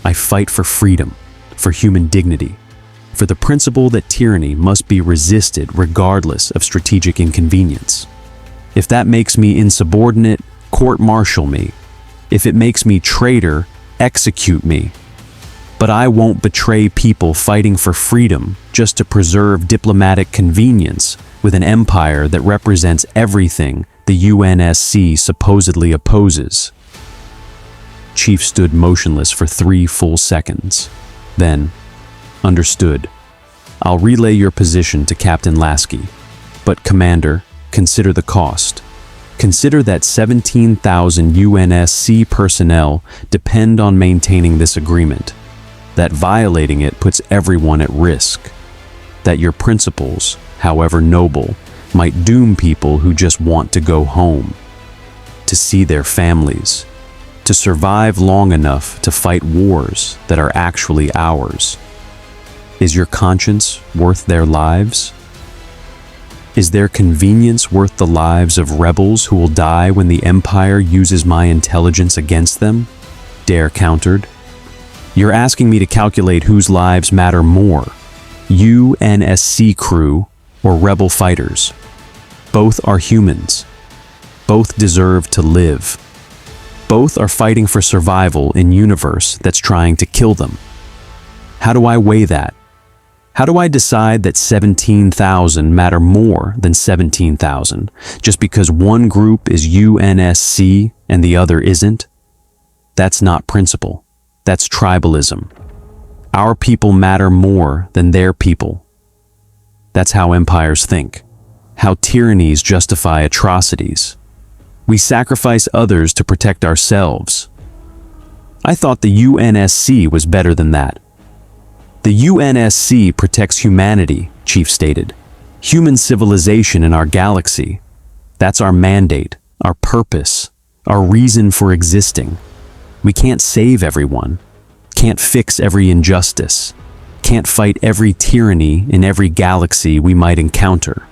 I fight for freedom, for human dignity, for the principle that tyranny must be resisted regardless of strategic inconvenience. If that makes me insubordinate, court-martial me. If it makes me traitor, execute me. But I won't betray people fighting for freedom just to preserve diplomatic convenience with an empire that represents everything the UNSC supposedly opposes." Chief stood motionless for 3 full seconds. Then, "Understood. I'll relay your position to Captain Lasky. But Commander, consider the cost. Consider that 17,000 UNSC personnel depend on maintaining this agreement, that violating it puts everyone at risk, that your principles, however noble, might doom people who just want to go home, to see their families, to survive long enough to fight wars that are actually ours. Is your conscience worth their lives? Is their convenience worth the lives of rebels who will die when the Empire uses my intelligence against them? Dare countered. You're asking me to calculate whose lives matter more, UNSC crew or rebel fighters. Both are humans. Both deserve to live. Both are fighting for survival in a universe that's trying to kill them. How do I weigh that? How do I decide that 17,000 matter more than 17,000 just because one group is UNSC and the other isn't? That's not principle. That's tribalism. Our people matter more than their people. That's how empires think. How tyrannies justify atrocities. We sacrifice others to protect ourselves. I thought the UNSC was better than that. The UNSC protects humanity, Chief stated. Human civilization in our galaxy. That's our mandate, our purpose, our reason for existing. We can't save everyone, can't fix every injustice, can't fight every tyranny in every galaxy we might encounter.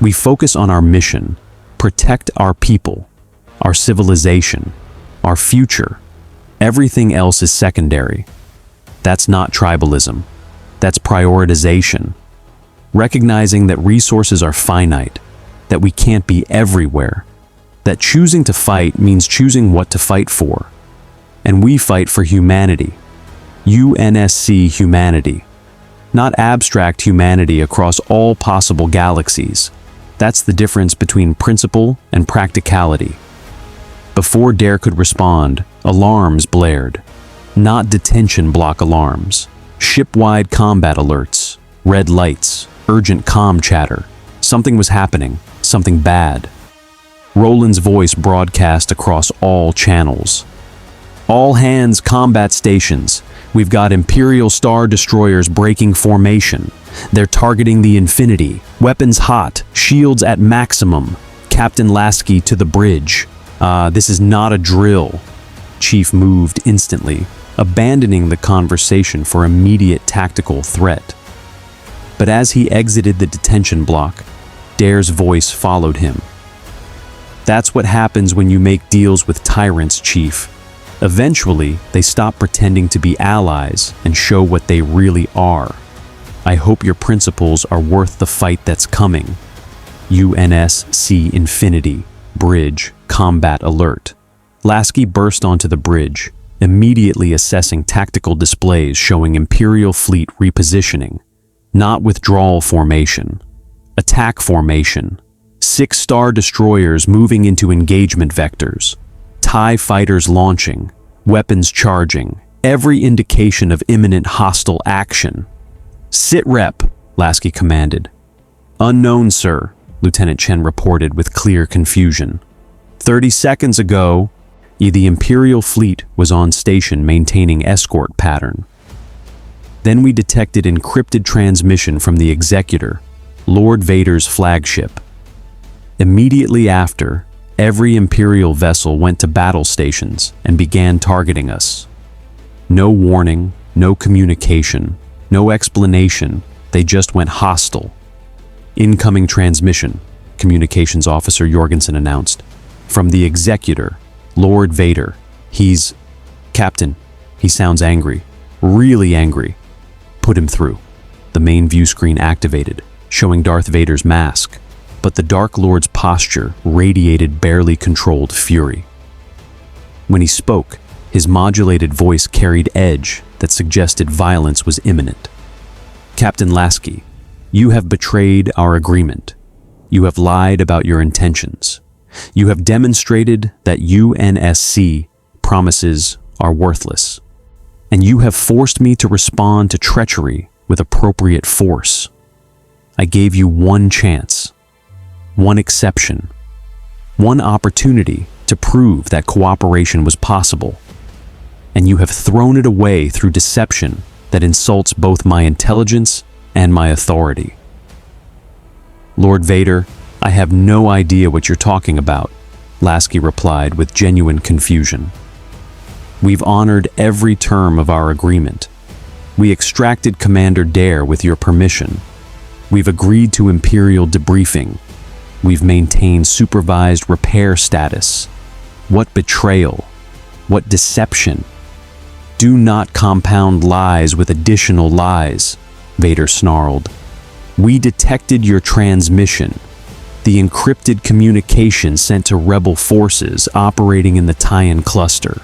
We focus on our mission, protect our people, our civilization, our future. Everything else is secondary. That's not tribalism. That's prioritization. Recognizing that resources are finite, that we can't be everywhere, that choosing to fight means choosing what to fight for. And we fight for humanity. UNSC humanity. Not abstract humanity across all possible galaxies. That's the difference between principle and practicality. Before Dare could respond, alarms blared. Not detention block alarms. Ship-wide combat alerts. Red lights. Urgent comm chatter. Something was happening. Something bad. Roland's voice broadcast across all channels. All hands combat stations. We've got Imperial Star Destroyers breaking formation. They're targeting the Infinity. Weapons hot. Shields at maximum. Captain Lasky to the bridge. This is not a drill. Chief moved instantly, abandoning the conversation for immediate tactical threat. But as he exited the detention block, Dare's voice followed him. That's what happens when you make deals with tyrants, Chief. Eventually, they stop pretending to be allies and show what they really are. I hope your principles are worth the fight that's coming. UNSC Infinity, Bridge, Combat Alert. Lasky burst onto the bridge, immediately assessing tactical displays showing Imperial fleet repositioning. Not withdrawal formation. Attack formation. 6 Star Destroyers moving into engagement vectors. TIE fighters launching. Weapons charging. Every indication of imminent hostile action. Sit rep, Lasky commanded. Unknown, sir, Lieutenant Chen reported with clear confusion. 30 seconds ago, the Imperial fleet was on station maintaining escort pattern. Then we detected encrypted transmission from the Executor, Lord Vader's flagship. Immediately after, every Imperial vessel went to battle stations and began targeting us. No warning, no communication, no explanation, they just went hostile. Incoming transmission, Communications Officer Jorgensen announced. From the Executor, Lord Vader. He's... Captain, he sounds angry. Really angry. Put him through. The main view screen activated, showing Darth Vader's mask. But the Dark Lord's posture radiated barely controlled fury. When he spoke, his modulated voice carried edge that suggested violence was imminent. Captain Lasky, you have betrayed our agreement. You have lied about your intentions. You have demonstrated that UNSC promises are worthless. And you have forced me to respond to treachery with appropriate force. I gave you one chance. One exception, one opportunity to prove that cooperation was possible, and you have thrown it away through deception that insults both my intelligence and my authority. Lord Vader, I have no idea what you're talking about, Lasky replied with genuine confusion. We've honored every term of our agreement. We extracted Commander Dare with your permission. We've agreed to Imperial debriefing. We've maintained supervised repair status. What betrayal! What deception! Do not compound lies with additional lies, Vader snarled. We detected your transmission, the encrypted communication sent to rebel forces operating in the Taiyan cluster.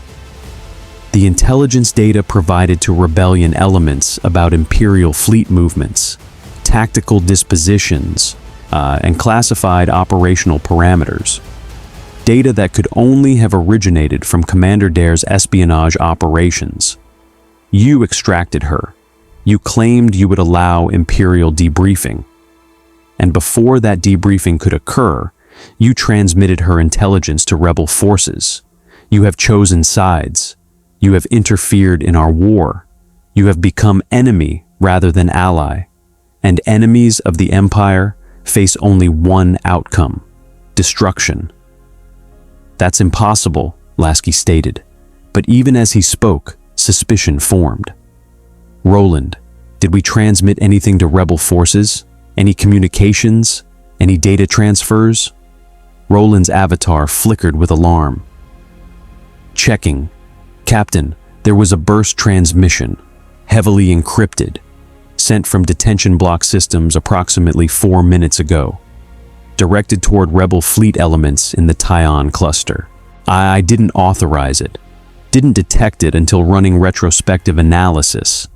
The intelligence data provided to rebellion elements about Imperial fleet movements, tactical dispositions, and classified operational parameters. Data that could only have originated from Commander Dare's espionage operations. You extracted her. You claimed you would allow Imperial debriefing. And before that debriefing could occur, you transmitted her intelligence to rebel forces. You have chosen sides. You have interfered in our war. You have become enemy rather than ally. And enemies of the Empire face only one outcome: destruction. That's impossible, Lasky stated. But even as he spoke, suspicion formed. Roland, did we transmit anything to rebel forces? Any communications? Any data transfers? Roland's avatar flickered with alarm. Checking. Captain, there was a burst transmission, heavily encrypted, sent from detention block systems approximately 4 minutes ago, directed toward rebel fleet elements in the Taiyan cluster. I didn't authorize it, didn't detect it until running retrospective analysis.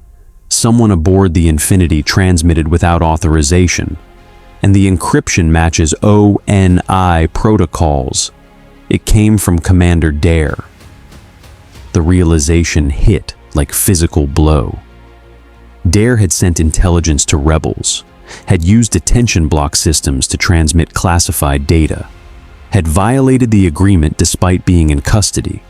Someone aboard the Infinity transmitted without authorization, and the encryption matches ONI protocols. It came from Commander Dare. The realization hit like physical blow. Dare had sent intelligence to rebels, had used detention block systems to transmit classified data, had violated the agreement despite being in custody,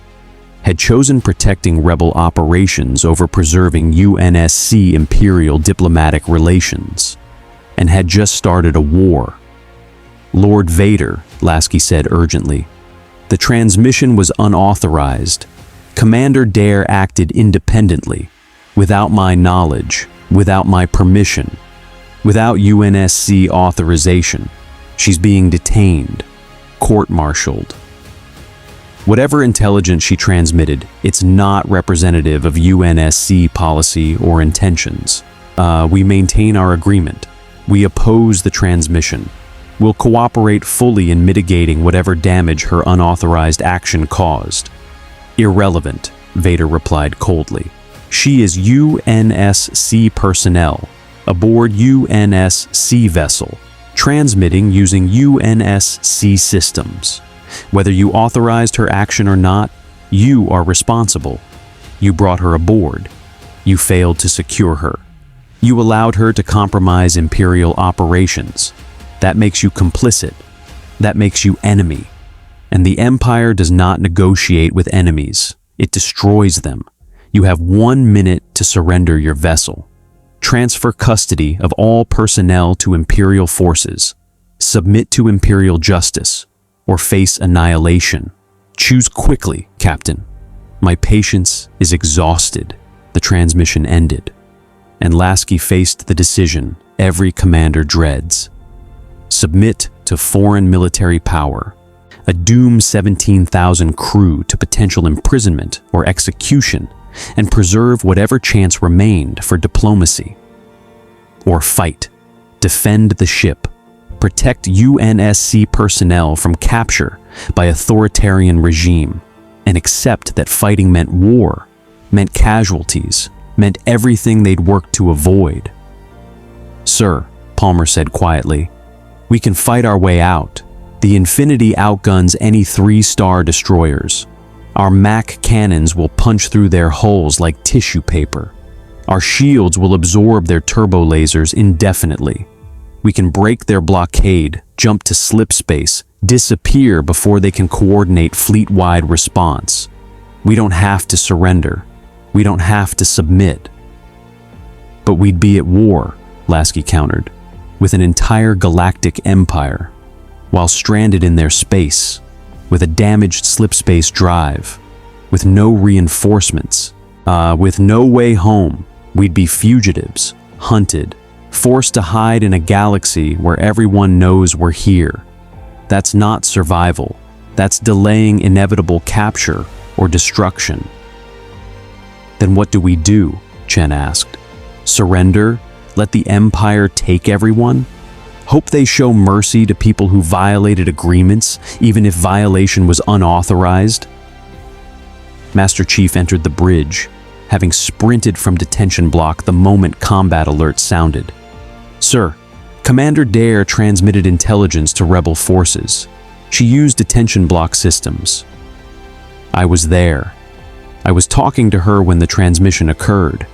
had chosen protecting rebel operations over preserving UNSC Imperial diplomatic relations, and had just started a war. Lord Vader, Lasky said urgently, the transmission was unauthorized. Commander Dare acted independentally, without my knowledge, without my permission, without UNSC authorization. She's being detained, court-martialed. Whatever intelligence she transmitted, it's not representative of UNSC policy or intentions. We maintain our agreement. We oppose the transmission. We'll cooperate fully in mitigating whatever damage her unauthorized action caused. Irrelevant, Vader replied coldly. She is UNSC personnel, aboard UNSC vessel, transmitting using UNSC systems. Whether you authorized her action or not, you are responsible. You brought her aboard. You failed to secure her. You allowed her to compromise Imperial operations. That makes you complicit. That makes you enemy. And the Empire does not negotiate with enemies. It destroys them. You have 1 minute to surrender your vessel. Transfer custody of all personnel to Imperial forces. Submit to Imperial justice, or face annihilation. Choose quickly, Captain. My patience is exhausted. The transmission ended, and Lasky faced the decision every commander dreads. Submit to foreign military power, a doom 17,000 crew to potential imprisonment or execution, and preserve whatever chance remained for diplomacy. Or fight, defend the ship, protect UNSC personnel from capture by authoritarian regime, and accept that fighting meant war, meant casualties, meant everything they'd worked to avoid. Sir, Palmer said quietly, we can fight our way out. The Infinity outguns any 3-star destroyers. Our MAC cannons will punch through their hulls like tissue paper. Our shields will absorb their turbo lasers indefinitely. We can break their blockade, jump to slip space, disappear before they can coordinate fleet-wide response. We don't have to surrender. We don't have to submit. But we'd be at war, Lasky countered, with an entire galactic empire, while stranded in their space, with a damaged slip space drive, with no reinforcements, with no way home. We'd be fugitives, hunted, forced to hide in a galaxy where everyone knows we're here. That's not survival. That's delaying inevitable capture or destruction. Then what do we do? Chen asked. Surrender? Let the Empire take everyone? Hope they show mercy to people who violated agreements, even if violation was unauthorized? Master Chief entered the bridge, having sprinted from detention block the moment combat alert sounded. Sir, Commander Dare transmitted intelligence to rebel forces. She used detention block systems. I was there. I was talking to her when the transmission occurred.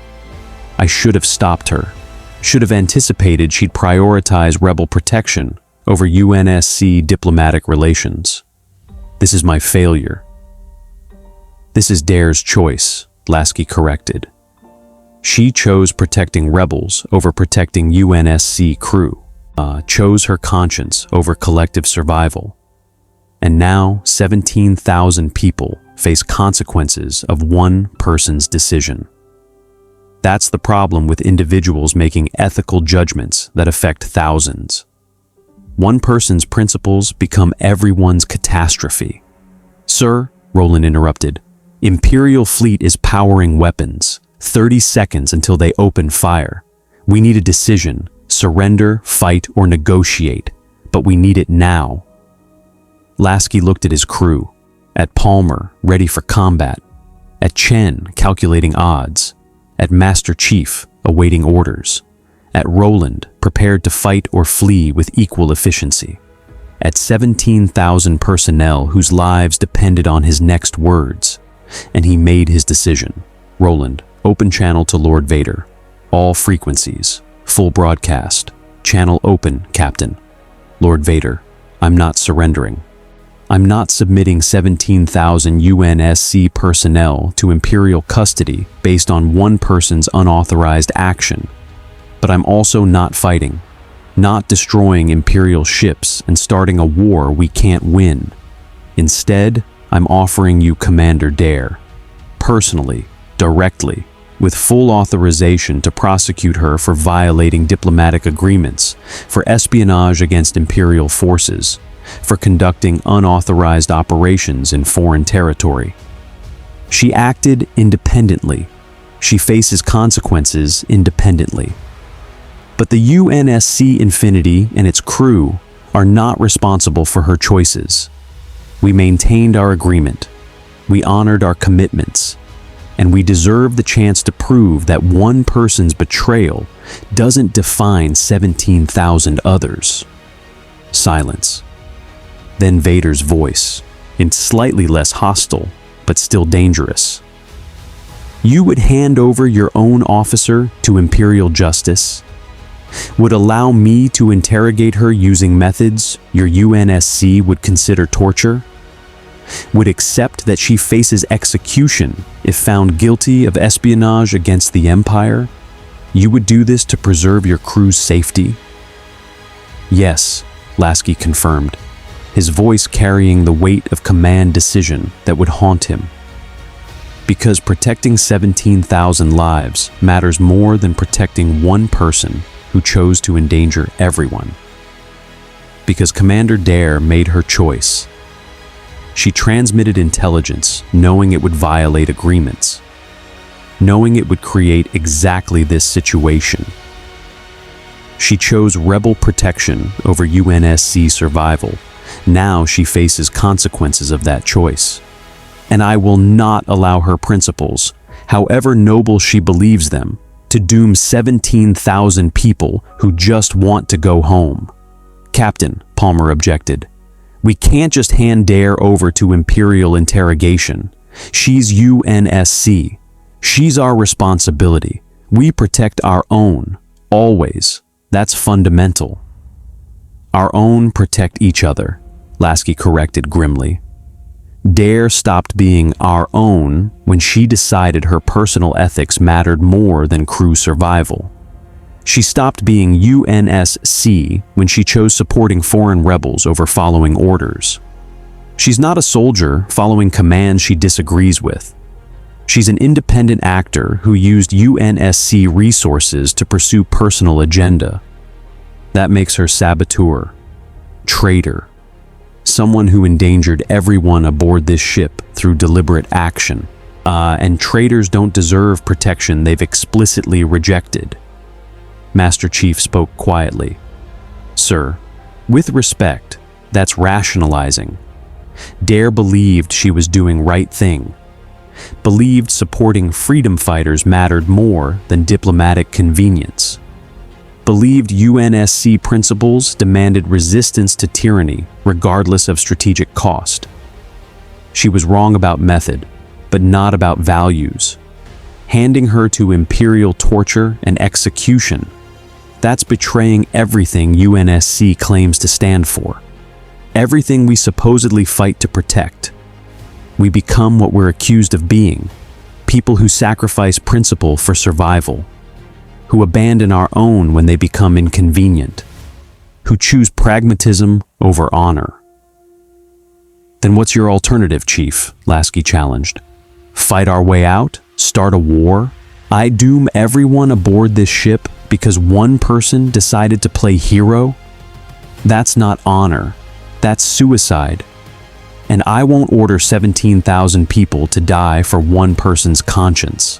I should have stopped her. Should have anticipated she'd prioritize rebel protection over UNSC diplomatic relations. This is my failure. This is Dare's choice, Lasky corrected. She chose protecting rebels over protecting UNSC crew, chose her conscience over collective survival. And now 17,000 people face consequences of one person's decision. That's the problem with individuals making ethical judgments that affect thousands. One person's principles become everyone's catastrophe. Sir, Roland interrupted, Imperial fleet is powering weapons. 30 seconds until they open fire. We need a decision, surrender, fight, or negotiate, but we need it now. Lasky looked at his crew, at Palmer, ready for combat, at Chen, calculating odds, at Master Chief, awaiting orders, at Roland, prepared to fight or flee with equal efficiency, at 17,000 personnel whose lives depended on his next words, and he made his decision. Roland, open channel to Lord Vader. All frequencies, full broadcast. Channel open, Captain. Lord Vader, I'm not surrendering. I'm not submitting 17,000 UNSC personnel to Imperial custody based on one person's unauthorized action. But I'm also not fighting, not destroying Imperial ships and starting a war we can't win. Instead, I'm offering you Commander Dare, personally, directly, with full authorization to prosecute her for violating diplomatic agreements, for espionage against Imperial forces, for conducting unauthorized operations in foreign territory. She acted independently. She faces consequences independently. But the UNSC Infinity and its crew are not responsible for her choices. We maintained our agreement. We honored our commitments. And we deserve the chance to prove that one person's betrayal doesn't define 17,000 others. Silence. Then Vader's voice, and slightly less hostile, but still dangerous. You would hand over your own officer to Imperial justice? Would allow me to interrogate her using methods your UNSC would consider torture? Would accept that she faces execution if found guilty of espionage against the Empire? You would do this to preserve your crew's safety? Yes, Lasky confirmed, his voice carrying the weight of command decision that would haunt him. Because protecting 17,000 lives matters more than protecting one person who chose to endanger everyone. Because Commander Dare made her choice. She transmitted intelligence knowing it would violate agreements, knowing it would create exactly this situation. She chose rebel protection over UNSC survival. Now she faces consequences of that choice. And I will not allow her principles, however noble she believes them, to doom 17,000 people who just want to go home. Captain, Palmer objected. We can't just hand Dare over to Imperial interrogation. She's UNSC. She's our responsibility. We protect our own, always. That's fundamental. Our own protect each other, Lasky corrected grimly. Dare stopped being our own when she decided her personal ethics mattered more than crew survival. She stopped being UNSC when she chose supporting foreign rebels over following orders. She's not a soldier following commands she disagrees with. She's an independent actor who used UNSC resources to pursue personal agenda. That makes her saboteur, traitor, someone who endangered everyone aboard this ship through deliberate action. And traitors don't deserve protection they've explicitly rejected. Master Chief spoke quietly. Sir, with respect, that's rationalizing. Dare believed she was doing right thing. Believed supporting freedom fighters mattered more than diplomatic convenience. Believed UNSC principles demanded resistance to tyranny regardless of strategic cost. She was wrong about method, but not about values. Handing her to Imperial torture and execution, that's betraying everything UNSC claims to stand for. Everything we supposedly fight to protect. We become what we're accused of being, people who sacrifice principle for survival, who abandon our own when they become inconvenient, who choose pragmatism over honor. Then what's your alternative, Chief? Lasky challenged. Fight our way out? Start a war? I doom everyone aboard this ship because one person decided to play hero? That's not honor. That's suicide. And I won't order 17,000 people to die for one person's conscience.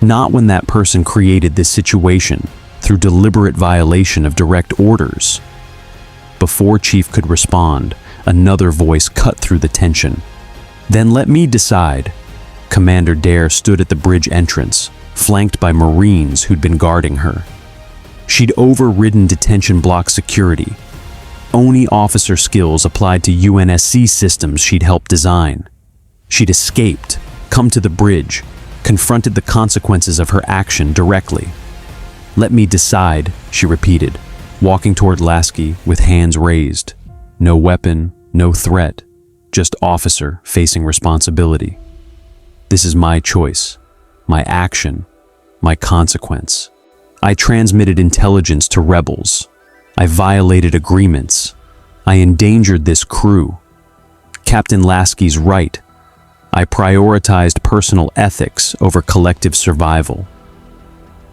Not when that person created this situation through deliberate violation of direct orders. Before Chief could respond, another voice cut through the tension. Then let me decide. Commander Dare stood at the bridge entrance, flanked by Marines who'd been guarding her. She'd overridden detention block security. Oni officer skills applied to UNSC systems she'd helped design. She'd escaped, come to the bridge, confronted the consequences of her action directly. Let me decide, she repeated, walking toward Lasky with hands raised. No weapon, no threat, just officer facing responsibility. This is my choice, my action, my consequence. I transmitted intelligence to rebels. I violated agreements. I endangered this crew. Captain Lasky's right. I prioritized personal ethics over collective survival.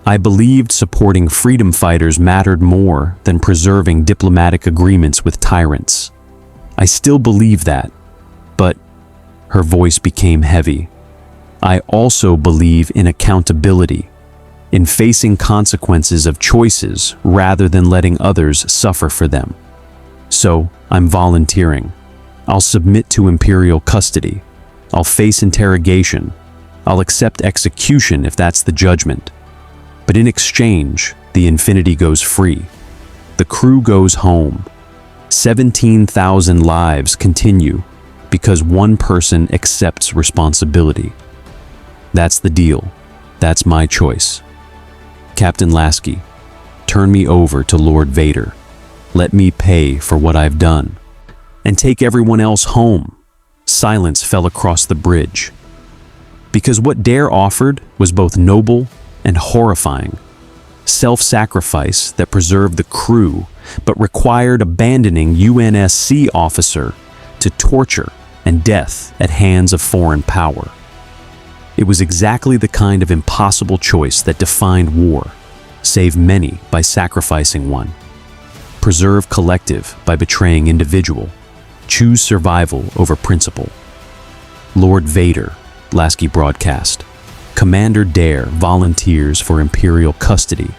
I believed supporting freedom fighters mattered more than preserving diplomatic agreements with tyrants. I still believe that, but her voice became heavy. I also believe in accountability, in facing consequences of choices rather than letting others suffer for them. So, I'm volunteering. I'll submit to Imperial custody. I'll face interrogation. I'll accept execution if that's the judgment. But in exchange, the Infinity goes free. The crew goes home. 17,000 lives continue because one person accepts responsibility. That's the deal. That's my choice. Captain Lasky, turn me over to Lord Vader. Let me pay for what I've done. And take everyone else home. Silence fell across the bridge. Because what Dare offered was both noble and horrifying. Self-sacrifice that preserved the crew, but required abandoning UNSC officer to torture and death at hands of foreign power. It was exactly the kind of impossible choice that defined war. Save many by sacrificing one. Preserve collective by betraying individual. Choose survival over principle. Lord Vader, Lasky broadcast. Commander Dare volunteers for Imperial custody.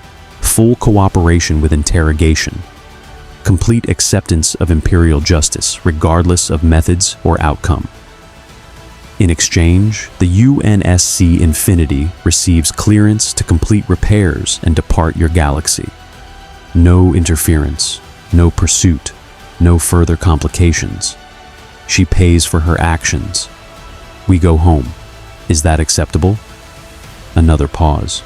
Full cooperation with interrogation. Complete acceptance of Imperial justice, regardless of methods or outcome. In exchange, the UNSC Infinity receives clearance to complete repairs and depart your galaxy. No interference, no pursuit, no further complications. She pays for her actions. We go home. Is that acceptable? Another pause.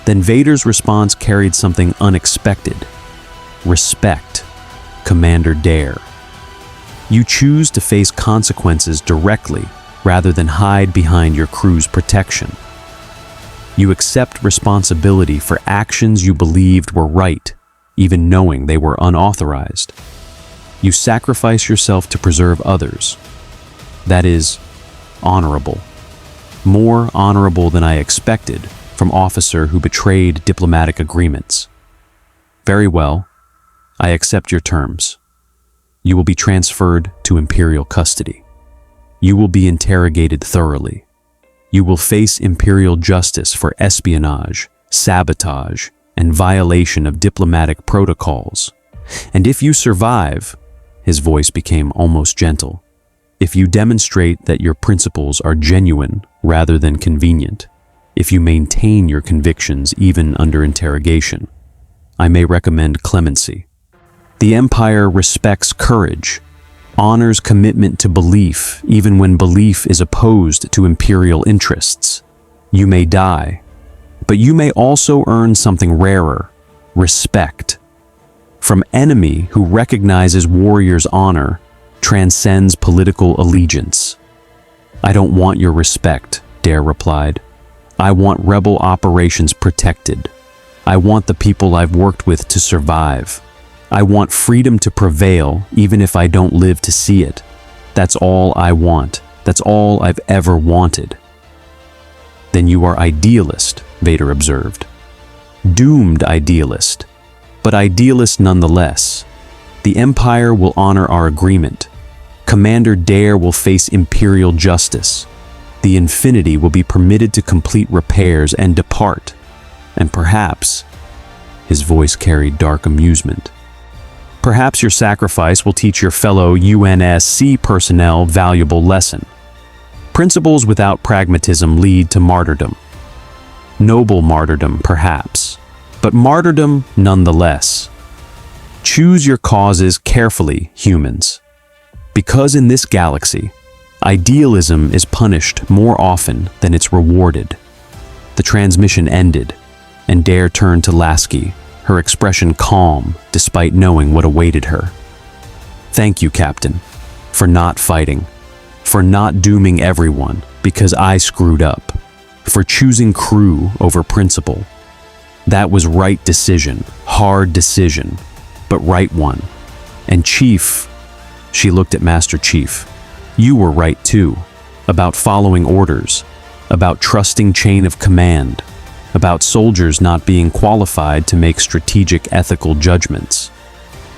Then Vader's response carried something unexpected. Respect, Commander Dare. You choose to face consequences directly rather than hide behind your crew's protection. You accept responsibility for actions you believed were right, even knowing they were unauthorized. You sacrifice yourself to preserve others. That is honorable. More honorable than I expected from officer who betrayed diplomatic agreements. Very well, I accept your terms. You will be transferred to Imperial custody. You will be interrogated thoroughly. You will face Imperial justice for espionage, sabotage, and violation of diplomatic protocols. And if you survive, his voice became almost gentle, if you demonstrate that your principles are genuine rather than convenient, if you maintain your convictions even under interrogation, I may recommend clemency. The Empire respects courage, honors commitment to belief even when belief is opposed to Imperial interests. You may die, but you may also earn something rarer, respect. From enemy who recognizes warriors' honor, transcends political allegiance. I don't want your respect, Dare replied. I want rebel operations protected. I want the people I've worked with to survive. I want freedom to prevail even if I don't live to see it. That's all I want. That's all I've ever wanted. Then you are idealist, Vader observed. Doomed idealist, but idealist nonetheless. The Empire will honor our agreement. Commander Dare will face Imperial justice. The Infinity will be permitted to complete repairs and depart. And perhaps, his voice carried dark amusement, perhaps your sacrifice will teach your fellow UNSC personnel valuable lesson. Principles without pragmatism lead to martyrdom. Noble martyrdom, perhaps, but martyrdom nonetheless. Choose your causes carefully, humans. Because in this galaxy, idealism is punished more often than it's rewarded. The transmission ended, and Dare turned to Lasky, her expression calm despite knowing what awaited her. Thank you, Captain, for not fighting, for not dooming everyone because I screwed up, for choosing crew over principle. That was right decision, hard decision, but right one. And Chief, she looked at Master Chief, you were right too, about following orders, about trusting chain of command, about soldiers not being qualified to make strategic ethical judgments.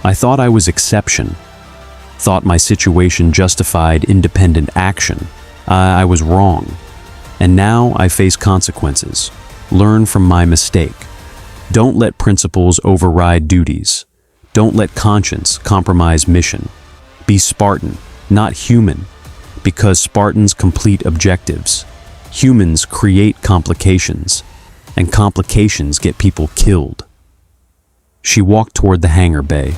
I thought I was exception, thought my situation justified independent action. I was wrong, and now I face consequences. Learn from my mistake. Don't let principles override duties. Don't let conscience compromise mission. Be Spartan, not human, because Spartans complete objectives. Humans create complications, and complications get people killed. She walked toward the hangar bay,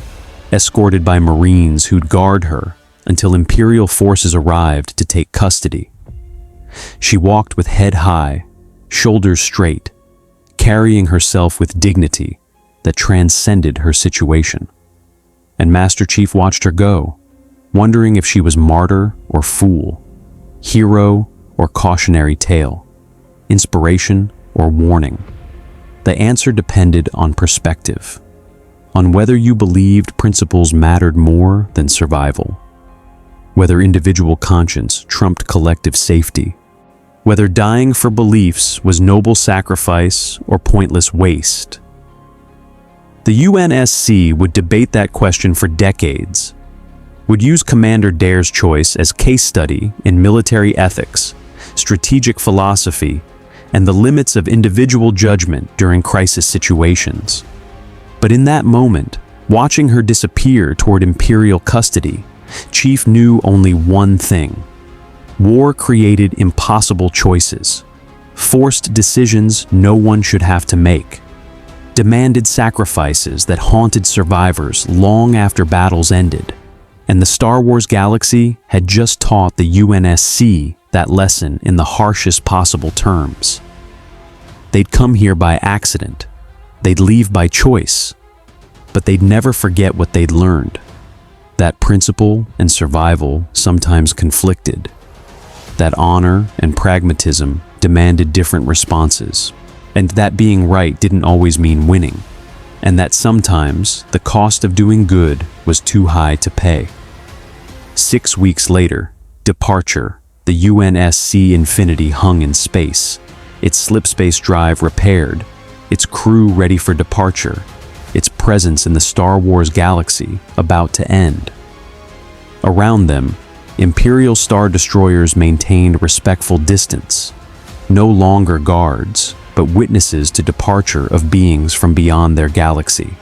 escorted by Marines who'd guard her until Imperial forces arrived to take custody. She walked with head high, shoulders straight, carrying herself with dignity that transcended her situation. And Master Chief watched her go, wondering if she was martyr or fool, hero or cautionary tale, inspiration or warning. The answer depended on perspective, on whether you believed principles mattered more than survival, whether individual conscience trumped collective safety, whether dying for beliefs was noble sacrifice or pointless waste. The UNSC would debate that question for decades, would use Commander Dare's choice as case study in military ethics, strategic philosophy, and the limits of individual judgment during crisis situations. But in that moment, watching her disappear toward Imperial custody, Chief knew only one thing. War created impossible choices, forced decisions no one should have to make, demanded sacrifices that haunted survivors long after battles ended. And the Star Wars galaxy had just taught the UNSC that lesson in the harshest possible terms. They'd come here by accident. They'd leave by choice. But they'd never forget what they'd learned. That principle and survival sometimes conflicted. That honor and pragmatism demanded different responses. And that being right didn't always mean winning. and that sometimes the cost of doing good was too high to pay. 6 weeks later, departure, the UNSC Infinity hung in space, its slipspace drive repaired, its crew ready for departure, its presence in the Star Wars galaxy about to end. Around them, Imperial Star Destroyers maintained respectful distance, no longer guards, but witnesses to departure of beings from beyond their galaxy.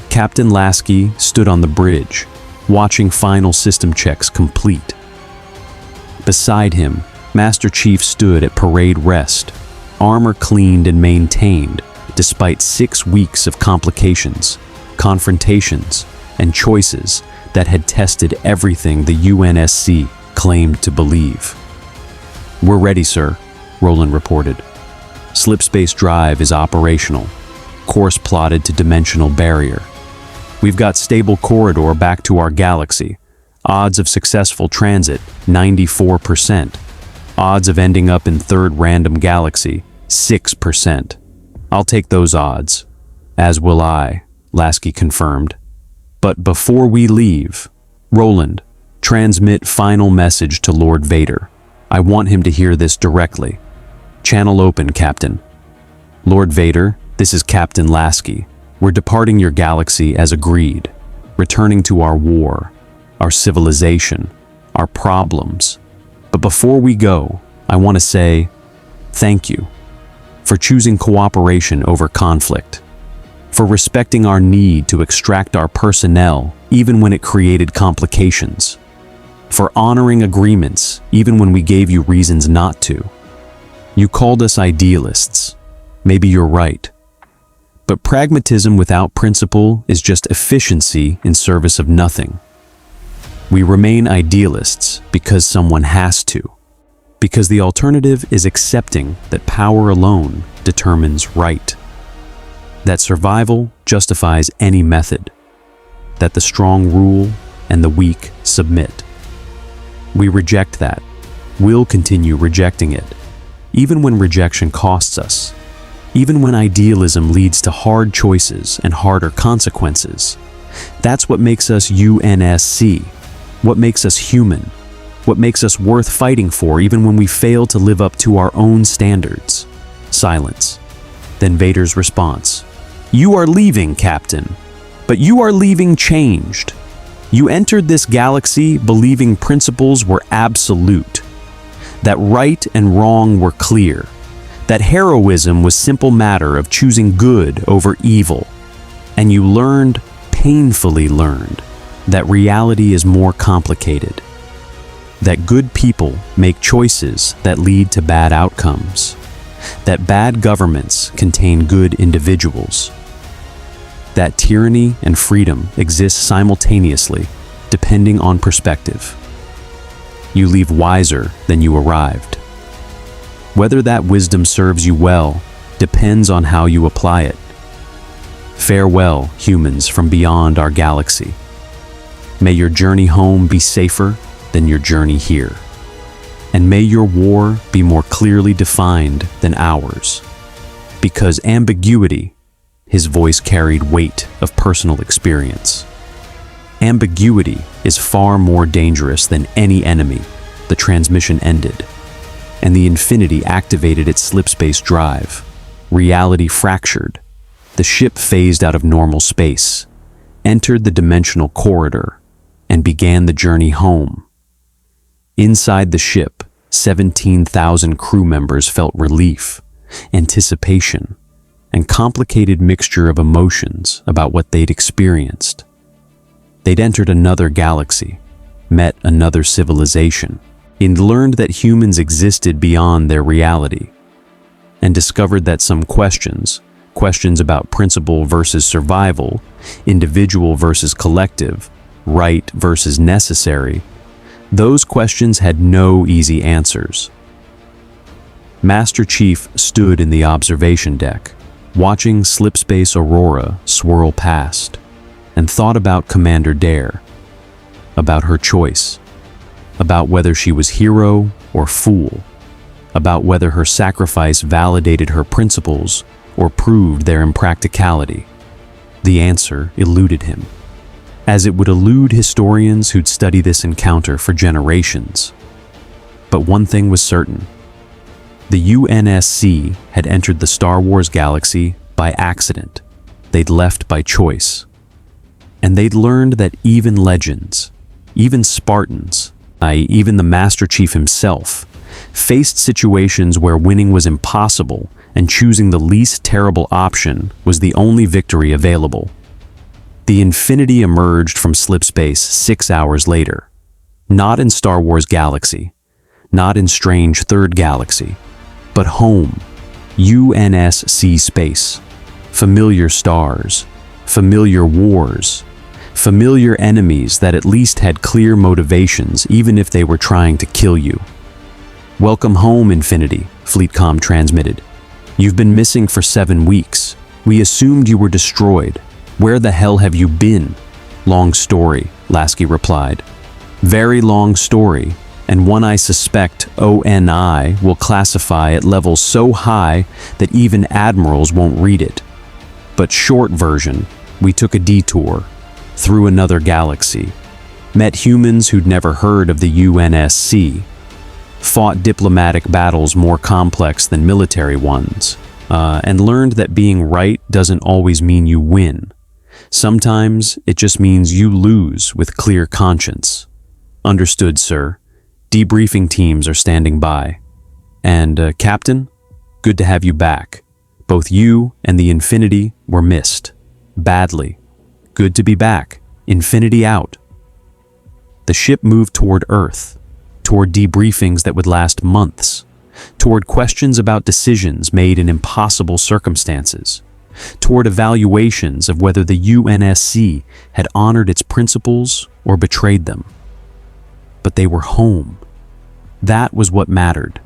Captain Lasky stood on the bridge, watching final system checks complete. Beside him, Master Chief stood at parade rest, armor cleaned and maintained, despite 6 weeks of complications, confrontations, and choices that had tested everything the UNSC claimed to believe. "We're ready, sir," Roland reported. "Slipspace drive is operational. Course plotted to dimensional barrier. We've got stable corridor back to our galaxy. Odds of successful transit, 94%. Odds of ending up in third random galaxy, 6%. I'll take those odds." "As will I," Lasky confirmed. "But before we leave, Roland, transmit final message to Lord Vader. I want him to hear this directly. Channel open, Captain." "Lord Vader, this is Captain Lasky. We're departing your galaxy as agreed, returning to our war, our civilization, our problems. But before we go, I want to say thank you for choosing cooperation over conflict, for respecting our need to extract our personnel even when it created complications, for honoring agreements even when we gave you reasons not to. You called us idealists. Maybe you're right. But pragmatism without principle is just efficiency in service of nothing. We remain idealists because someone has to, because the alternative is accepting that power alone determines right, that survival justifies any method, that the strong rule and the weak submit. We reject that. We'll continue rejecting it, even when rejection costs us, even when idealism leads to hard choices and harder consequences. That's what makes us UNSC, what makes us human, what makes us worth fighting for even when we fail to live up to our own standards. Silence. Then Vader's response. "You are leaving, Captain, but you are leaving changed. You entered this galaxy believing principles were absolute, that right and wrong were clear, that heroism was simple matter of choosing good over evil, and you learned, painfully learned, that reality is more complicated, that good people make choices that lead to bad outcomes, that bad governments contain good individuals, that tyranny and freedom exist simultaneously, depending on perspective. You leave wiser than you arrived. Whether that wisdom serves you well depends on how you apply it. Farewell, humans from beyond our galaxy. May your journey home be safer than your journey here. And may your war be more clearly defined than ours. Because ambiguity," his voice carried weight of personal experience. "Ambiguity is far more dangerous than any enemy." The transmission ended, and the Infinity activated its slipspace drive. Reality fractured. The ship phased out of normal space, entered the dimensional corridor, and began the journey home. Inside the ship, 17,000 crew members felt relief, anticipation, and complicated mixture of emotions about what they'd experienced. They'd entered another galaxy, met another civilization, and learned that humans existed beyond their reality, and discovered that some questions about principle versus survival, individual versus collective, right versus necessary, those questions had no easy answers. Master Chief stood in the observation deck, watching slipspace Aurora swirl past, and thought about Commander Dare, about her choice, about whether she was hero or fool, about whether her sacrifice validated her principles or proved their impracticality. the answer eluded him, as it would elude historians who'd study this encounter for generations. But one thing was certain. The UNSC had entered the Star Wars galaxy by accident. They'd left by choice. And they'd learned that even legends, even Spartans, i.e. even the Master Chief himself, faced situations where winning was impossible and choosing the least terrible option was the only victory available. The Infinity emerged from slipspace 6 hours later. Not in Star Wars Galaxy, not in strange Third Galaxy, but home, UNSC space, familiar stars, familiar wars, familiar enemies that at least had clear motivations even if they were trying to kill you. "Welcome home, Infinity," Fleetcom transmitted. "You've been missing for 7 weeks. We assumed you were destroyed. Where the hell have you been?" "Long story," Lasky replied. "Very long story, and one I suspect ONI will classify at levels so high that even admirals won't read it. But short version, we took a detour, through another galaxy, met humans who'd never heard of the UNSC, fought diplomatic battles more complex than military ones, and learned that being right doesn't always mean you win. Sometimes it just means you lose with clear conscience." "Understood, sir. Debriefing teams are standing by. And, Captain, good to have you back. Both you and the Infinity were missed. Badly. Good to be back. Infinity out." The ship moved toward Earth, toward debriefings that would last months, toward questions about decisions made in impossible circumstances, toward evaluations of whether the UNSC had honored its principles or betrayed them. But they were home. That was what mattered.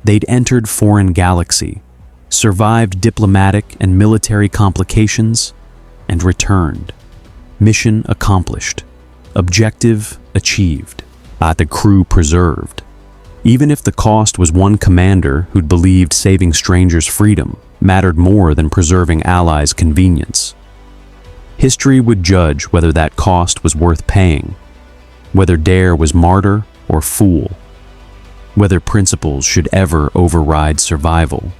They'd entered foreign galaxy, survived diplomatic and military complications, and returned. Mission accomplished. Objective achieved. The crew preserved. Even if the cost was one commander who'd believed saving strangers' freedom mattered more than preserving allies' convenience. History would judge whether that cost was worth paying, whether Dare was martyr or fool, whether principles should ever override survival.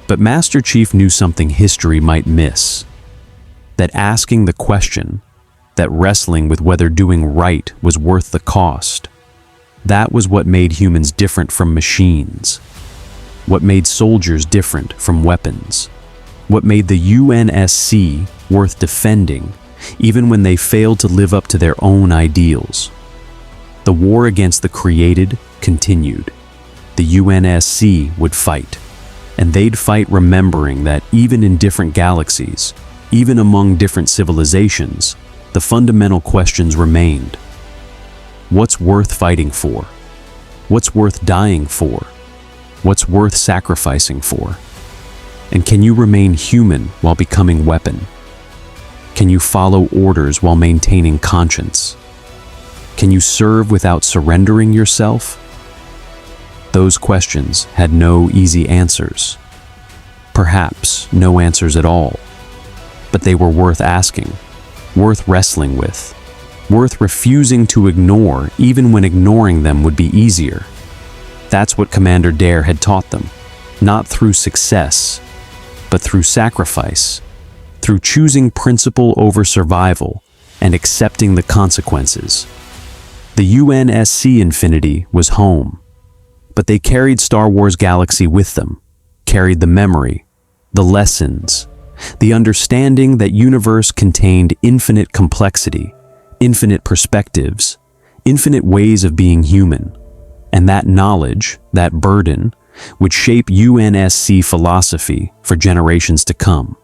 But Master Chief knew something history might miss. That asking the question, that wrestling with whether doing right was worth the cost, that was what made humans different from machines. What made soldiers different from weapons. What made the UNSC worth defending, even when they failed to live up to their own ideals. The war against the created continued. The UNSC would fight. And they'd fight remembering that even in different galaxies, even among different civilizations, the fundamental questions remained. What's worth fighting for? What's worth dying for? What's worth sacrificing for? And can you remain human while becoming weapon? Can you follow orders while maintaining conscience? Can you serve without surrendering yourself? Those questions had no easy answers. Perhaps no answers at all. But they were worth asking, worth wrestling with, worth refusing to ignore even when ignoring them would be easier. That's what Commander Dare had taught them, not through success, but through sacrifice, through choosing principle over survival and accepting the consequences. The UNSC Infinity was home, but they carried Star Wars Galaxy with them, carried the memory, the lessons, the understanding that universe contained infinite complexity, infinite perspectives, infinite ways of being human, and that knowledge, that burden, would shape UNSC philosophy for generations to come.